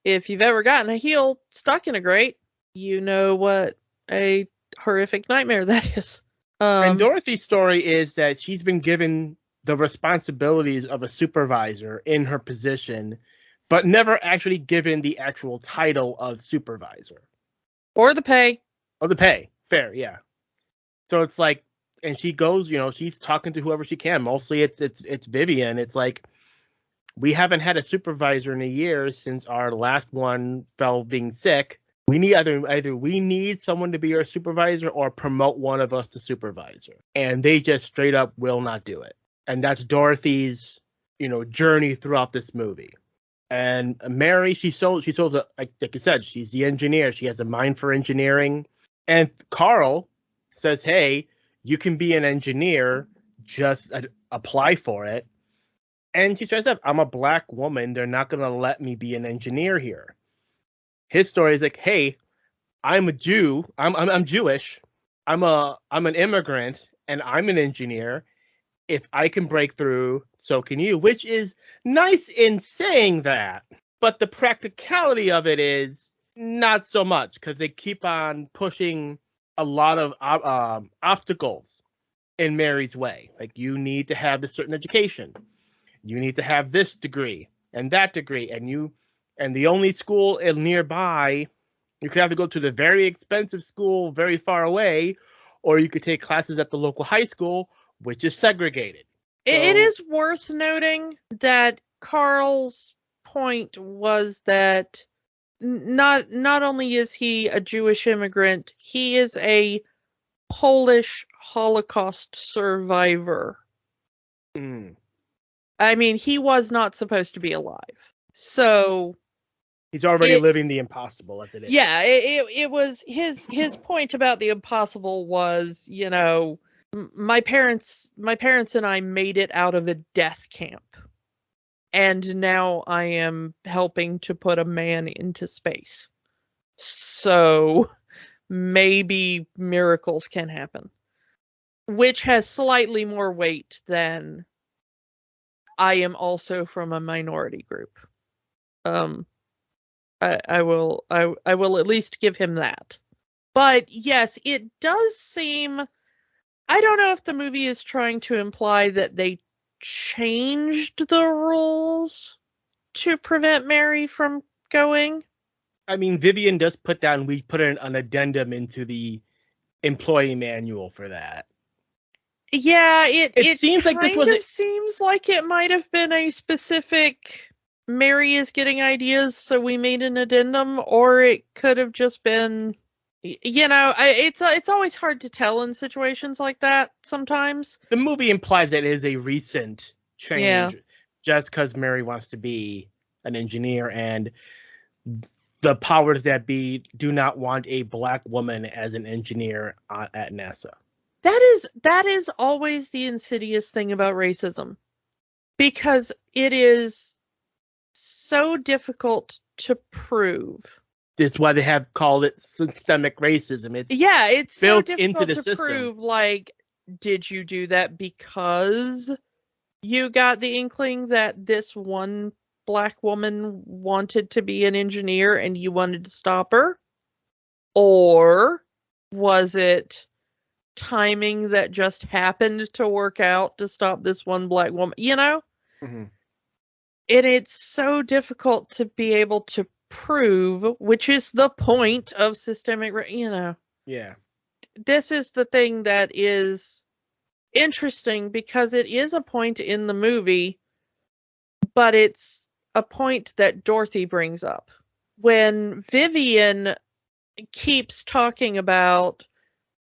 If you've ever gotten a heel stuck in a grate, you know what a horrific nightmare that is. And Dorothy's story is that she's been given the responsibilities of a supervisor in her position, but never actually given the actual title of supervisor. Or the pay. Or the pay. Fair, yeah. So it's like, and she goes, she's talking to whoever she can. Mostly it's Vivian. It's like, we haven't had a supervisor in a year since our last one fell being sick. We need either we need someone to be our supervisor or promote one of us to supervisor. And they just straight up will not do it. And that's Dorothy's, journey throughout this movie. And Mary, she's like you said, she's the engineer. She has a mind for engineering. And Carl says, hey, you can be an engineer, just apply for it. And she says that I'm a Black woman. They're not going to let me be an engineer here. His story is like, hey, I'm a Jew. I'm Jewish. I'm an immigrant, and I'm an engineer. If I can break through, so can you, which is nice in saying that. But the practicality of it is not so much, because they keep on pushing a lot of obstacles in Mary's way. Like, you need to have this certain education. You need to have this degree and that degree. And the only school nearby, you could have to go to the very expensive school very far away, or you could take classes at the local high school, which is segregated. It is worth noting that Carl's point was that not only is he a Jewish immigrant, he is a Polish Holocaust survivor. Mm. I mean, he was not supposed to be alive. So he's already living the impossible as it is. Yeah, it was his point about the impossible was, you know, my parents and I made it out of a death camp. And now I am helping to put a man into space. So maybe miracles can happen. Which has slightly more weight than I am also from a minority group. I will at least give him that. But yes, it does seem, I don't know if the movie is trying to imply that they changed the rules to prevent Mary from going. I mean, Vivian does put an addendum into the employee manual for that. Yeah, it seems like this was seems like it might have been a specific Mary is getting ideas, so we made an addendum, or it could have just been, you know, it's always hard to tell in situations like that sometimes. The movie implies that it is a recent change, just because Mary wants to be an engineer, and the powers that be do not want a black woman as an engineer at NASA. That is always the insidious thing about racism, because it is so difficult to prove. That's why they have called it systemic racism. It's built so into the system. Prove, like, did you do that because you got the inkling that this one black woman wanted to be an engineer and you wanted to stop her? Or was it timing that just happened to work out to stop this one black woman, you know? Mm-hmm. And it's so difficult to be able to prove, which is the point of systemic, you know. Yeah. This is the thing that is interesting, because it is a point in the movie, but it's a point that Dorothy brings up. When Vivian keeps talking about,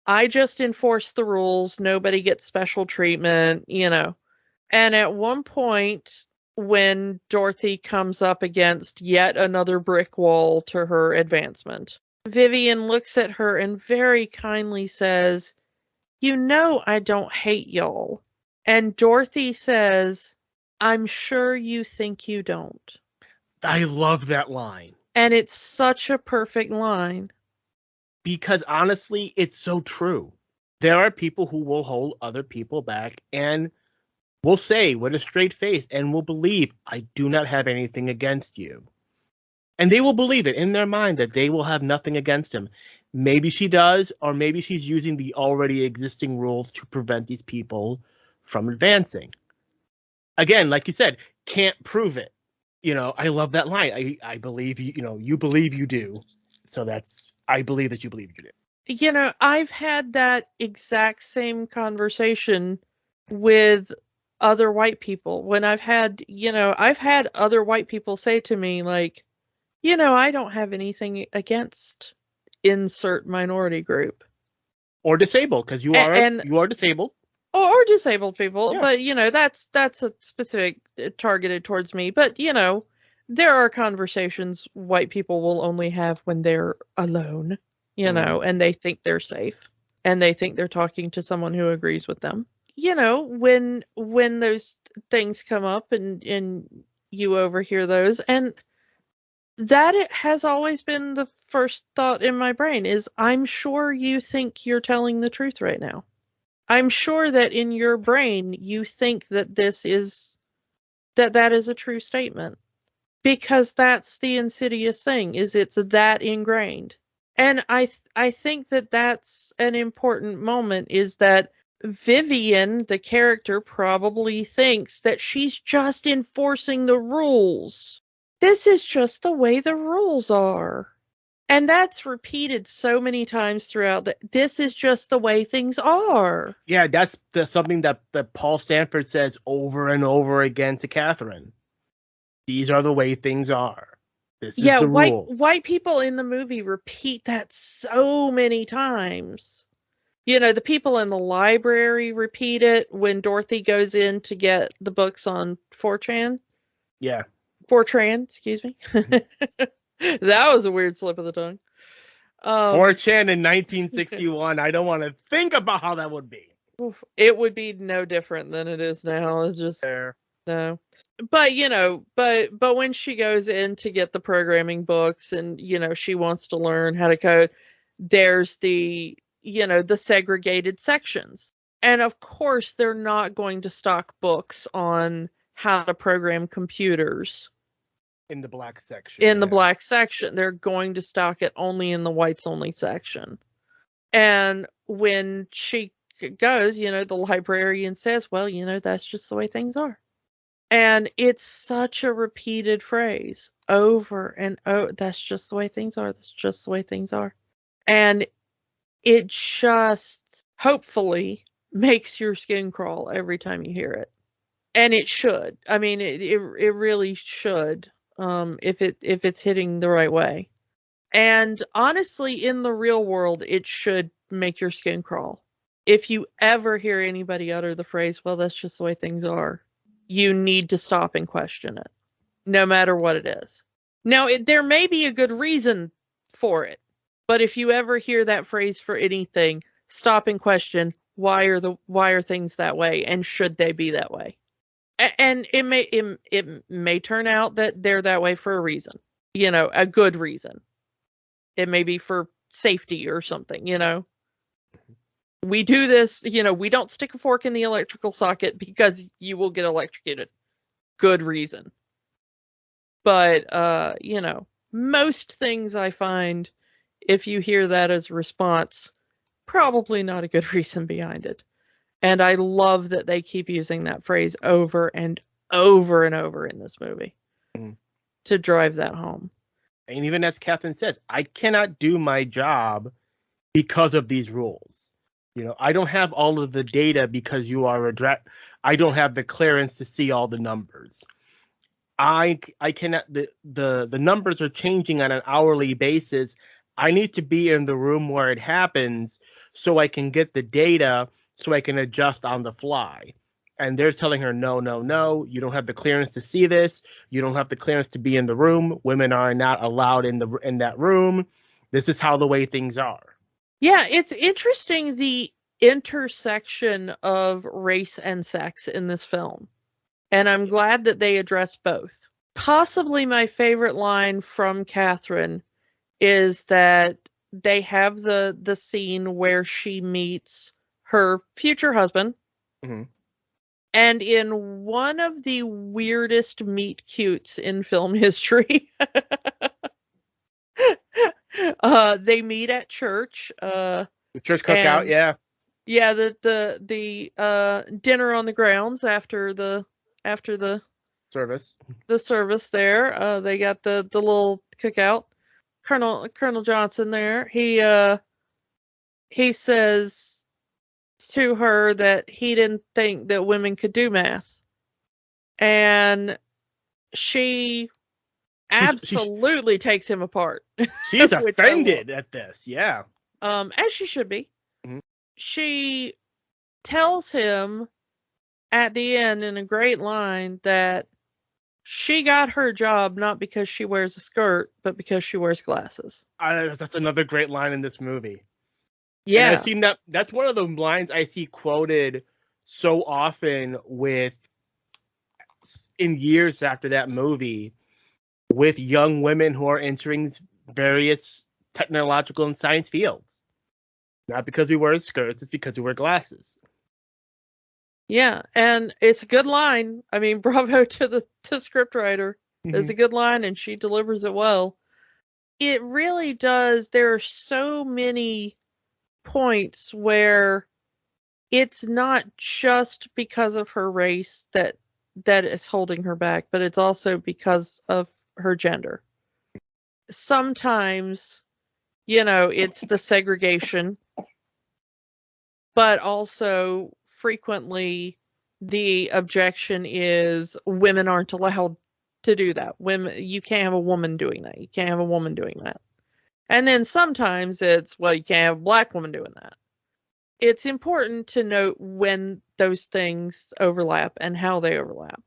I just enforce the rules, nobody gets special treatment, you know. And at one point, when Dorothy comes up against yet another brick wall to her advancement, Vivian looks at her and very kindly says, you know I don't hate y'all. And Dorothy says, I'm sure you think you don't. I love that line. And it's such a perfect line. Because honestly, it's so true. There are people who will hold other people back and will say with a straight face and will believe, I do not have anything against you. And they will believe it in their mind that they will have nothing against him. Maybe she does, or maybe she's using the already existing rules to prevent these people from advancing. Again, like you said, can't prove it. You know, I love that line. I believe you, you know, you believe you do. So I believe that you believe you do. You know, I've had that exact same conversation with other white people when I've had other white people say to me, like, you know, I don't have anything against insert minority group. Or disabled, because you are disabled. Or disabled people, Yeah. but, you know, that's a specific targeted towards me. But, you know, there are conversations white people will only have when they're alone, you know, and they think they're safe and they think they're talking to someone who agrees with them. You know, when those things come up and you overhear those, and that it has always been the first thought in my brain is, I'm sure you think you're telling the truth right now. I'm sure that in your brain you think that that is a true statement, because that's the insidious thing, is it's that ingrained. And I think that that's an important moment, is that Vivian, the character, probably thinks that she's just enforcing the rules. This is just the way the rules are. And that's repeated so many times throughout this is just the way things are. Yeah, that's something that Paul Stanford says over and over again to Katherine. These are the way things are. This is Yeah, the rule. white people in the movie repeat that so many times. You know, the people in the library repeat it when Dorothy goes in to get the books on 4chan. Yeah. Fortran, excuse me. That was a weird slip of the tongue. 4chan in 1961. I don't want to think about how that would be. It would be no different than it is now. It's just There. no. But you know, but when she goes in to get the programming books and you know she wants to learn how to code, there's the the segregated sections. And of course they're not going to stock books on how to program computers In the black section. in the black section. They're going to stock it only in the whites only section. And when she goes, the librarian says, well, that's just the way things are. And it's such a repeated phrase over and over. That's just the way things are. That's just the way things are. And it just hopefully makes your skin crawl every time you hear it. And it should. I mean, it really should, if it's hitting the right way. And honestly, in the real world, it should make your skin crawl. If you ever hear anybody utter the phrase, well, that's just the way things are, you need to stop and question it, no matter what it is. Now, there may be a good reason for it, but if you ever hear that phrase for anything, stop and question, why are things that way, and should they be that way? And it may turn out that they're that way for a reason, a good reason. It may be for safety or something, We do this, we don't stick a fork in the electrical socket because you will get electrocuted. Good reason. But, most things I find, if you hear that as a response, probably not a good reason behind it. And I love that they keep using that phrase over and over and over in this movie to drive that home. And even as Katherine says, I cannot do my job because of these rules. I don't have all of the data because you are I don't have the clearance to see all the numbers. I cannot. The numbers are changing on an hourly basis. I need to be in the room where it happens so I can get the data so I can adjust on the fly. And they're telling her, no, you don't have the clearance to see this. You don't have the clearance to be in the room. Women are not allowed in that room. This is how the way things are. Yeah, it's interesting, the intersection of race and sex in this film. And I'm glad that they address both. Possibly my favorite line from Katherine is that they have the scene where she meets her future husband. Mm-hmm. And in one of the weirdest meet cutes in film history, they meet at church. The church cookout, yeah. Yeah, the dinner on the grounds after the service. The service there. They got the little cookout. Colonel Johnson there. He says to her that he didn't think that women could do math. And she absolutely takes him apart. She's offended at this, yeah. As she should be. Mm-hmm. She tells him at the end in a great line that she got her job not because she wears a skirt, but because she wears glasses. That's another great line in this movie. Yeah. And I've seen that's one of the lines I see quoted so often in years after that movie with young women who are entering various technological and science fields. Not because we wear skirts, it's because we wear glasses. Yeah, and it's a good line. I mean, bravo to the scriptwriter. Mm-hmm. It's a good line, and she delivers it well. It really does. There are so many points where it's not just because of her race that is holding her back, but it's also because of her gender. Sometimes, it's the segregation, but also frequently the objection is women aren't allowed to do that. Women, you can't have a woman doing that. You can't have a woman doing that. And then sometimes it's, well, you can't have a black woman doing that. It's important to note when those things overlap and how they overlap.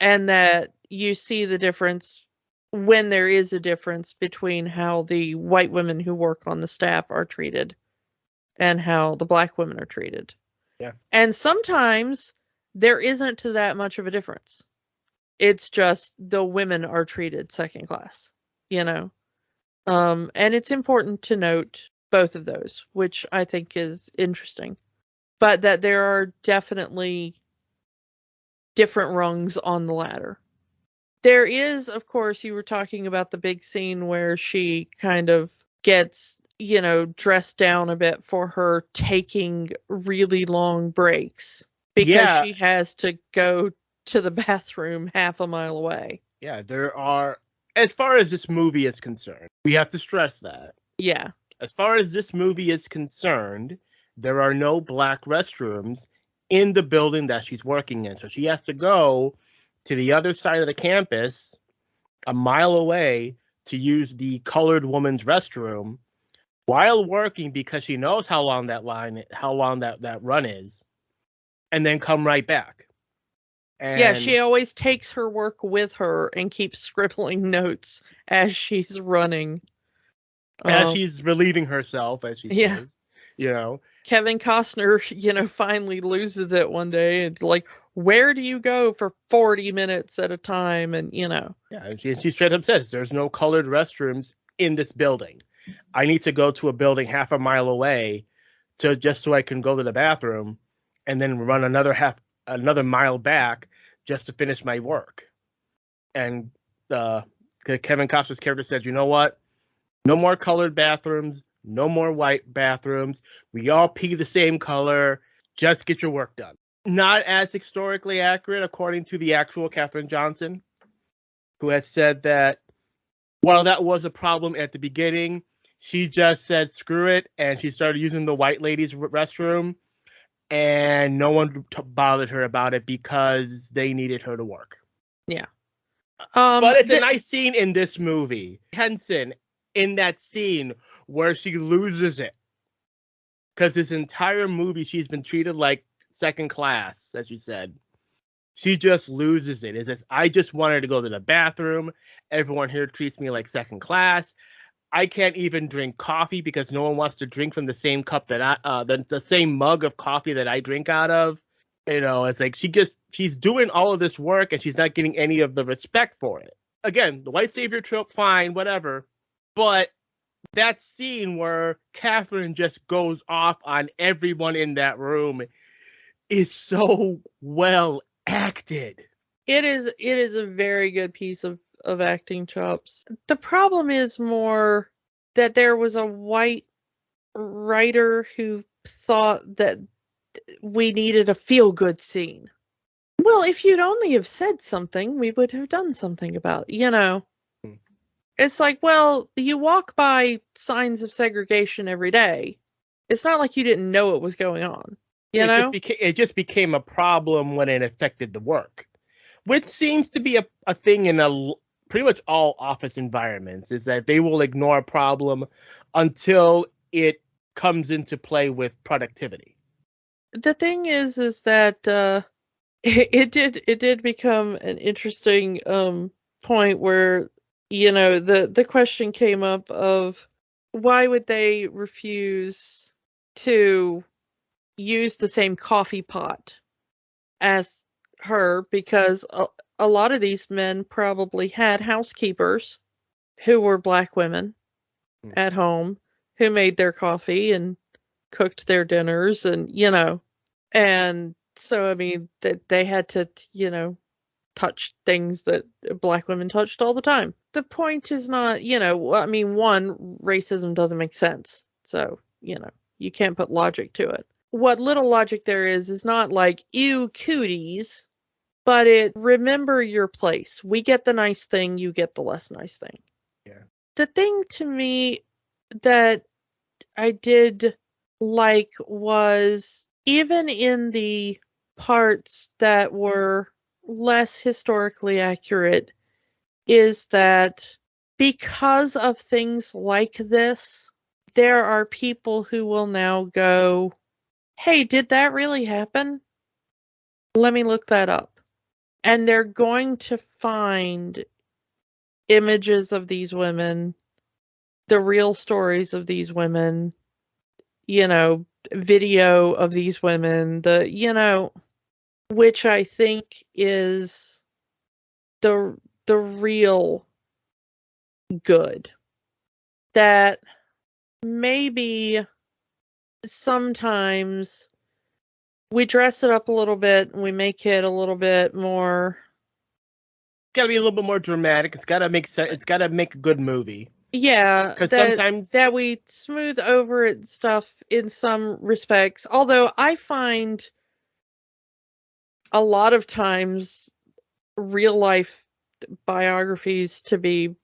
And that you see the difference when there is a difference between how the white women who work on the staff are treated and how the black women are treated. Yeah. And sometimes there isn't that much of a difference. It's just the women are treated second class, you know? And it's important to note both of those, which I think is interesting. But that there are definitely different rungs on the ladder. There is, of course, you were talking about the big scene where she kind of gets, you know, dressed down a bit for her taking really long breaks because she has to go to the bathroom half a mile away. Yeah, there are, as far as this movie is concerned, we have to stress that. Yeah. As far as this movie is concerned, there are no black restrooms in the building that she's working in. So she has to go to the other side of the campus, a mile away, to use the colored woman's restroom while working because she knows how long that run is, and then come right back. And yeah, she always takes her work with her and keeps scribbling notes as she's running. As she's relieving herself, as she says, you know. Kevin Costner, you know, finally loses it one day. It's like, where do you go for 40 minutes at a time? And, you know. Yeah, and she straight up says, there's no colored restrooms in this building. I need to go to a building half a mile away just so I can go to the bathroom and then run another mile back just to finish my work. And Kevin Costner's character says, you know what? No more colored bathrooms. No more white bathrooms. We all pee the same color. Just get your work done. Not as historically accurate, according to the actual Katherine Johnson, who had said that while that was a problem at the beginning, she just said, screw it. And she started using the white ladies' restroom. And no one bothered her about it because they needed her to work. Yeah. But it's a nice scene in this movie. Henson, in that scene where she loses it. Because this entire movie, she's been treated like second class, as you said. She just loses it. It's just, I just wanted to go to the bathroom. Everyone here treats me like second class. I can't even drink coffee because no one wants to drink from the same cup that the same mug of coffee that I drink out of. You know, it's like she's doing all of this work and she's not getting any of the respect for it. Again, the white savior trope, fine, whatever. But that scene where Katherine just goes off on everyone in that room is so well acted. It is a very good piece of acting chops. The problem is more that there was a white writer who thought that we needed a feel-good scene. Well, if you'd only have said something, we would have done something about it, you know? It's like, well, you walk by signs of segregation every day. It's not like you didn't know it was going on, you know? It just became a problem when it affected the work, which seems to be a thing in pretty much all office environments, is that they will ignore a problem until it comes into play with productivity. The thing is that it did become an interesting point where, you know, the question came up of why would they refuse to use the same coffee pot as her, because a lot of these men probably had housekeepers who were black women at home who made their coffee and cooked their dinners, and, you know, and so, I mean, that they had to, you know, touch things that black women touched all the time. The point is not, you know, I mean, one, racism doesn't make sense. So, you know, you can't put logic to it. What little logic there is not like, ew, cooties, but remember your place. We get the nice thing, you get the less nice thing. Yeah. The thing to me that I did like was, even in the parts that were less historically accurate is that because of things like this, there are people who will now go, hey, did that really happen? Let me look that up. And they're going to find images of these women, the real stories of these women, video of these women, which I think is the real good. That maybe sometimes we dress it up a little bit and we make it a little bit more. Got to be a little bit more dramatic. It's got to make sense. It's got to make a good movie. Yeah, because sometimes that we smooth over it stuff in some respects. Although I find a lot of times real life biographies to be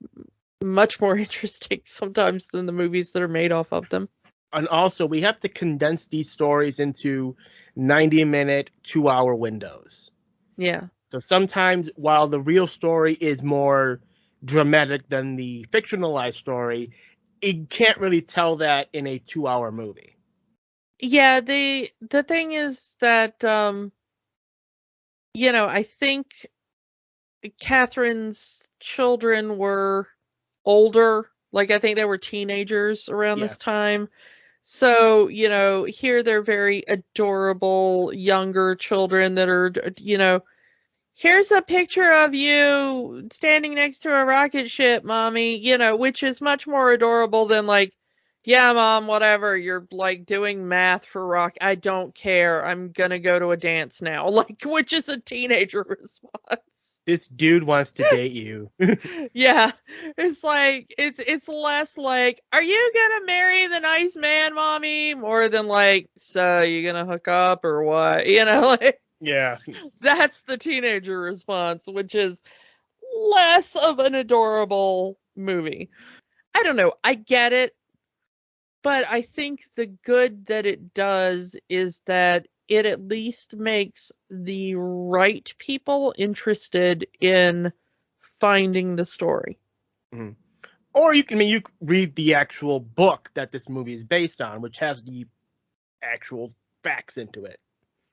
much more interesting sometimes than the movies that are made off of them. And also, we have to condense these stories into 90-minute, 2-hour windows. Yeah. So sometimes, while the real story is more dramatic than the fictionalized story, it can't really tell that in a 2-hour movie. Yeah, the thing is that I think Catherine's children were older. Like, I think they were teenagers around this time. So, here they're very adorable younger children that are, here's a picture of you standing next to a rocket ship, mommy, which is much more adorable than like, yeah, mom, whatever. You're like doing math for rock. I don't care. I'm going to go to a dance now. Like, which is a teenager response. This dude wants to date you. Yeah. It's like, it's less like, are you going to marry the nice man, mommy? More than like, so you going to hook up or what? Like. Yeah. That's the teenager response, which is less of an adorable movie. I don't know. I get it. But I think the good that it does is that it at least makes the right people interested in finding the story. Mm-hmm. Or you can read the actual book that this movie is based on, which has the actual facts into it.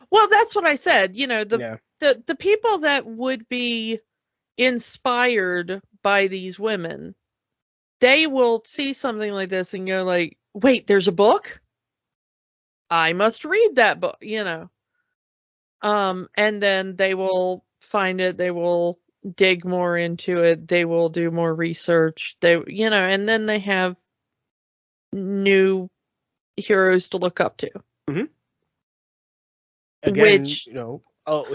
Well, that's what I said. The people that would be inspired by these women, they will see something like this and go like, wait, there's a book? I must read that book, and then they will find it, they will dig more into it, they will do more research, and then they have new heroes to look up to. Mm-hmm. Again,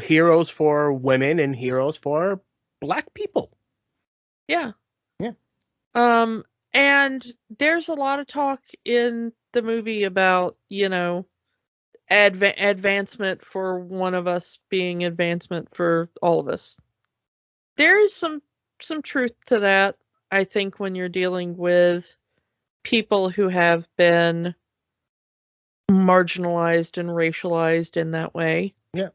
heroes for women and heroes for Black people. Yeah. Yeah. And there's a lot of talk in the movie about, advancement for one of us being advancement for all of us. There is some truth to that, I think, when you're dealing with people who have been marginalized and racialized in that way. Yeah.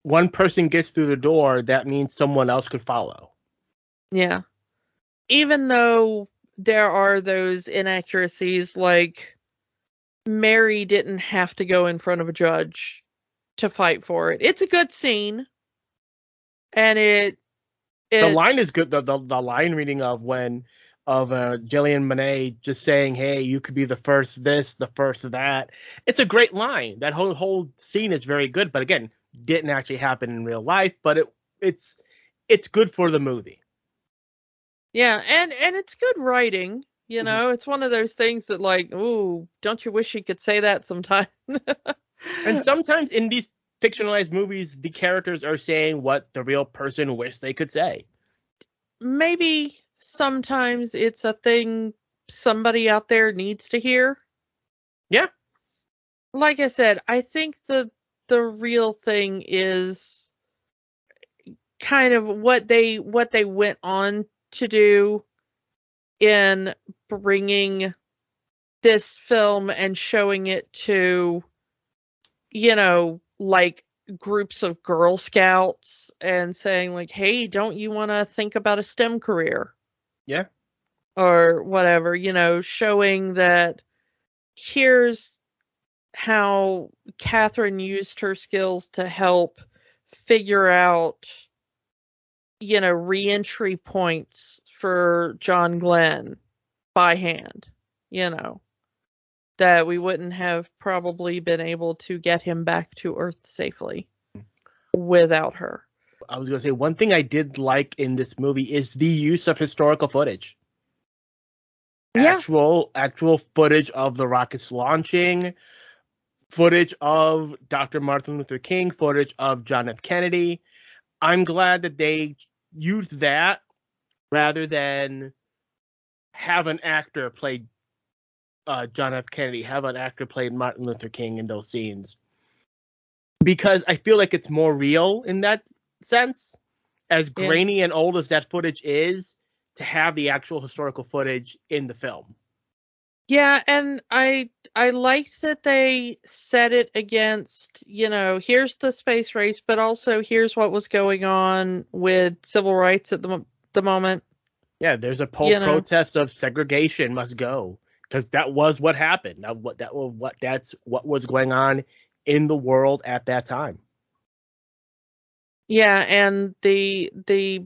One person gets through the door, that means someone else could follow. Yeah. Even though there are those inaccuracies, like Mary didn't have to go in front of a judge to fight for it. It's a good scene. And the line is good. The line reading of Jillian Monet just saying, hey, you could be the first this, the first that. It's a great line. That whole scene is very good, but again, didn't actually happen in real life, but it's good for the movie. Yeah, and it's good writing. It's one of those things that like, ooh, don't you wish you could say that sometime? And sometimes in these fictionalized movies, the characters are saying what the real person wished they could say. Maybe sometimes it's a thing somebody out there needs to hear. Yeah. Like I said, I think the real thing is kind of what they went on to do in bringing this film and showing it to, like groups of Girl Scouts and saying like, hey, don't you want to think about a STEM career? Yeah. Or whatever, showing that here's how Katherine used her skills to help figure out, re-entry points for John Glenn by hand, that we wouldn't have probably been able to get him back to Earth safely without her. I was going to say, one thing I did like in this movie is the use of historical footage. Yeah. Actual footage of the rockets launching, footage of Dr. Martin Luther King, footage of John F. Kennedy. I'm glad that they used that rather than have an actor play John F. Kennedy, have an actor play Martin Luther King in those scenes. Because I feel like it's more real in that sense. As grainy and old as that footage is, to have the actual historical footage in the film. Yeah, and I liked that they set it against, here's the space race, but also here's what was going on with civil rights at the moment. Yeah, there's a protest of segregation must go, because that was what happened. That's what was going on in the world at that time. Yeah, and the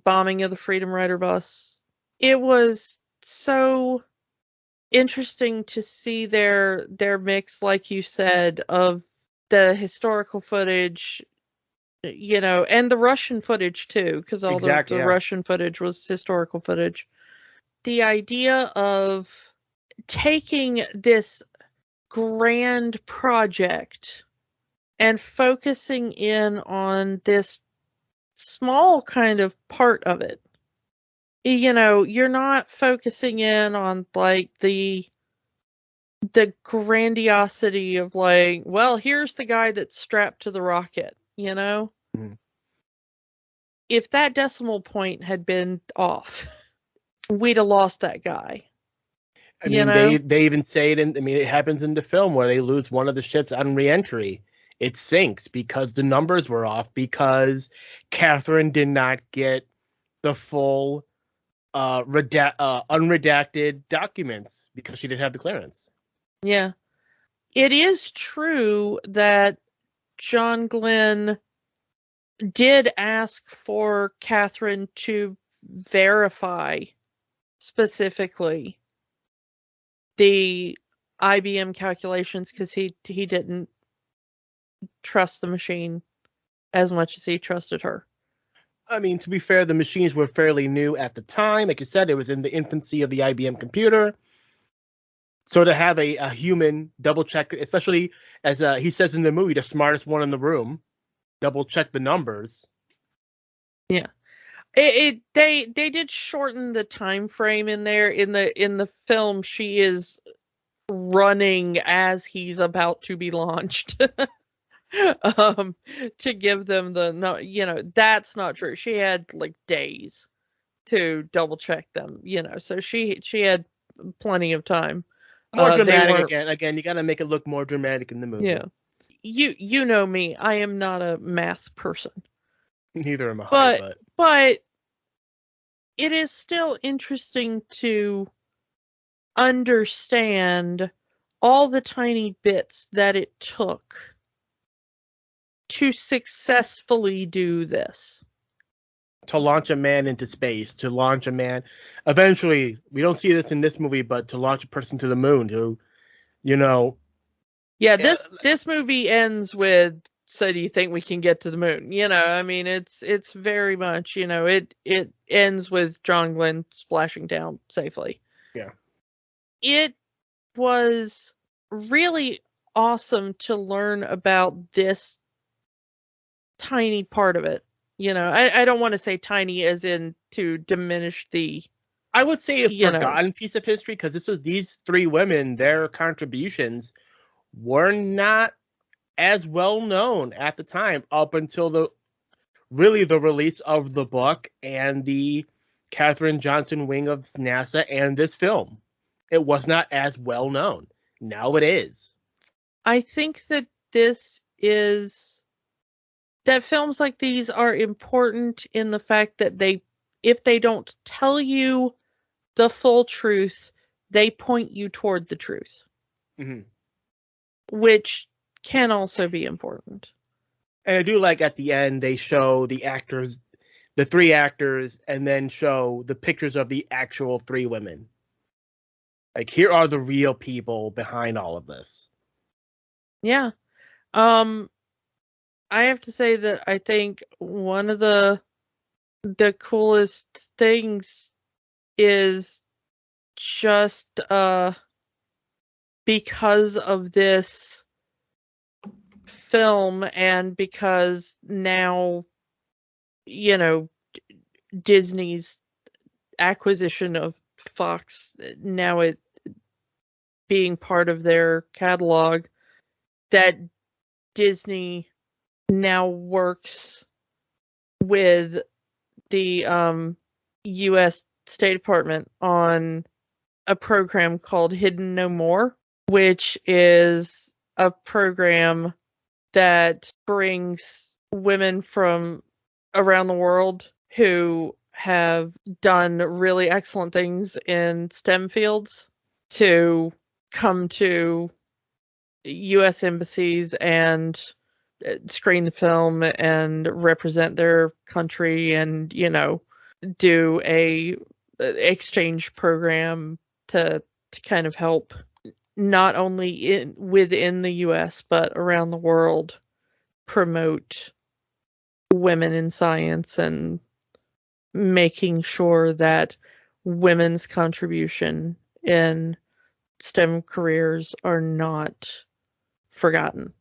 bombing of the Freedom Rider bus. It was so interesting to see their mix, like you said, of the historical footage, and the Russian footage too, because all the Russian footage was historical footage. The idea of taking this grand project and focusing in on this small kind of part of it. You're not focusing in on like the grandiosity of like, well, here's the guy that's strapped to the rocket, Mm-hmm. If that decimal point had been off, we'd have lost that guy. I mean, they even say it it happens in the film where they lose one of the ships on re-entry. It sinks because the numbers were off, because Katherine did not get the full unredacted documents because she didn't have the clearance. Yeah. It is true that John Glenn did ask for Katherine to verify specifically the IBM calculations, because he didn't trust the machine as much as he trusted her. I mean, to be fair, the machines were fairly new at the time. Like you said, it was in the infancy of the IBM computer. So to have a human double check, especially as he says in the movie, the smartest one in the room, double check the numbers. Yeah. They did shorten the time frame in there. In the film, she is running as he's about to be launched. To give them that's not true. She had like days to double check them, so she had plenty of time. More dramatic again. You got to make it look more dramatic in the movie. Yeah. You know me, I am not a math person. Neither am I. But it is still interesting to understand all the tiny bits that it took to successfully do this. To launch a man into space, to launch a man. Eventually, we don't see this in this movie, but to launch a person to the moon, Yeah, this movie ends with, so do you think we can get to the moon? I mean, it's very much, it ends with John Glenn splashing down safely. Yeah. It was really awesome to learn about this tiny part of it. I don't want to say tiny as in to diminish the... I would say a forgotten piece of history, because these three women, their contributions were not as well known at the time, up until the release of the book and the Katherine Johnson wing of NASA and this film. It was not as well known. Now it is. I think that this is that films like these are important in the fact that if they don't tell you the full truth, they point you toward the truth. Mm-hmm. Which can also be important. And I do like at the end, they show the actors, the 3 actors, and then show the pictures of the actual 3 women. Like, here are the real people behind all of this. Yeah. I have to say that I think one of the coolest things is just because of this film and because now, you know, Disney's acquisition of Fox, now it being part of their catalog, that Disney now works with the U.S. State Department on a program called Hidden No More, which is a program that brings women from around the world who have done really excellent things in STEM fields to come to U.S. embassies and screen the film and represent their country and, you know, do a exchange program to kind of help not only within the U.S. but around the world promote women in science and making sure that women's contribution in STEM careers are not forgotten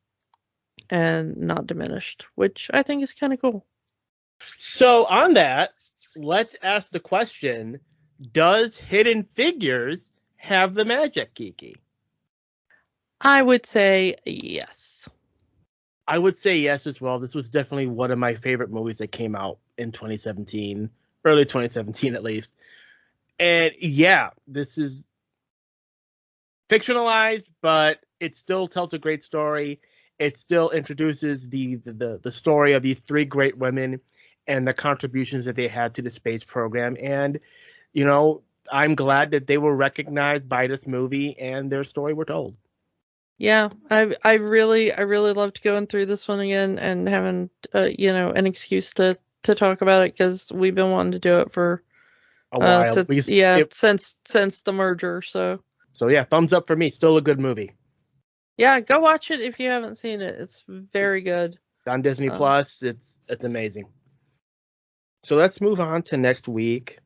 and not diminished, which I think is kind of cool. So on that, let's ask the question, does Hidden Figures have the magic, Kiki? I would say yes. I would say yes as well. This was definitely one of my favorite movies that came out in 2017, early 2017 at least. And yeah, this is fictionalized, but it still tells a great story. It still introduces the story of these 3 great women and the contributions that they had to the space program. And, you know, I'm glad that they were recognized by this movie and their story were told. Yeah, I really loved going through this one again and having you know, an excuse to talk about it, because we've been wanting to do it for a while. Since the merger. So yeah, thumbs up for me. Still a good movie. Yeah, go watch it if you haven't seen it. It's very good. On Disney Plus, it's amazing. So let's move on to next week.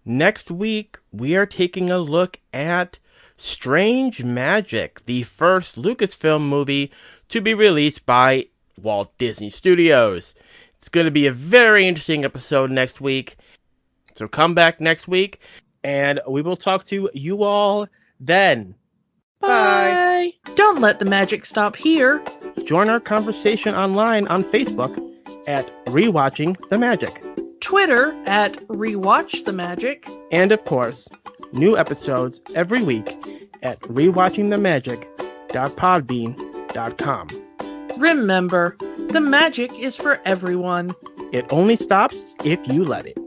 Next week, we are taking a look at Strange Magic, the first Lucasfilm movie to be released by Walt Disney Studios. It's going to be a very interesting episode next week. So come back next week, and we will talk to you all then. Bye. Don't let the magic stop here. Join our conversation online on Facebook at Rewatching the Magic, Twitter at Rewatch the Magic, and of course, new episodes every week at rewatchingthemagic.podbean.com. Remember, the magic is for everyone. It only stops if you let it.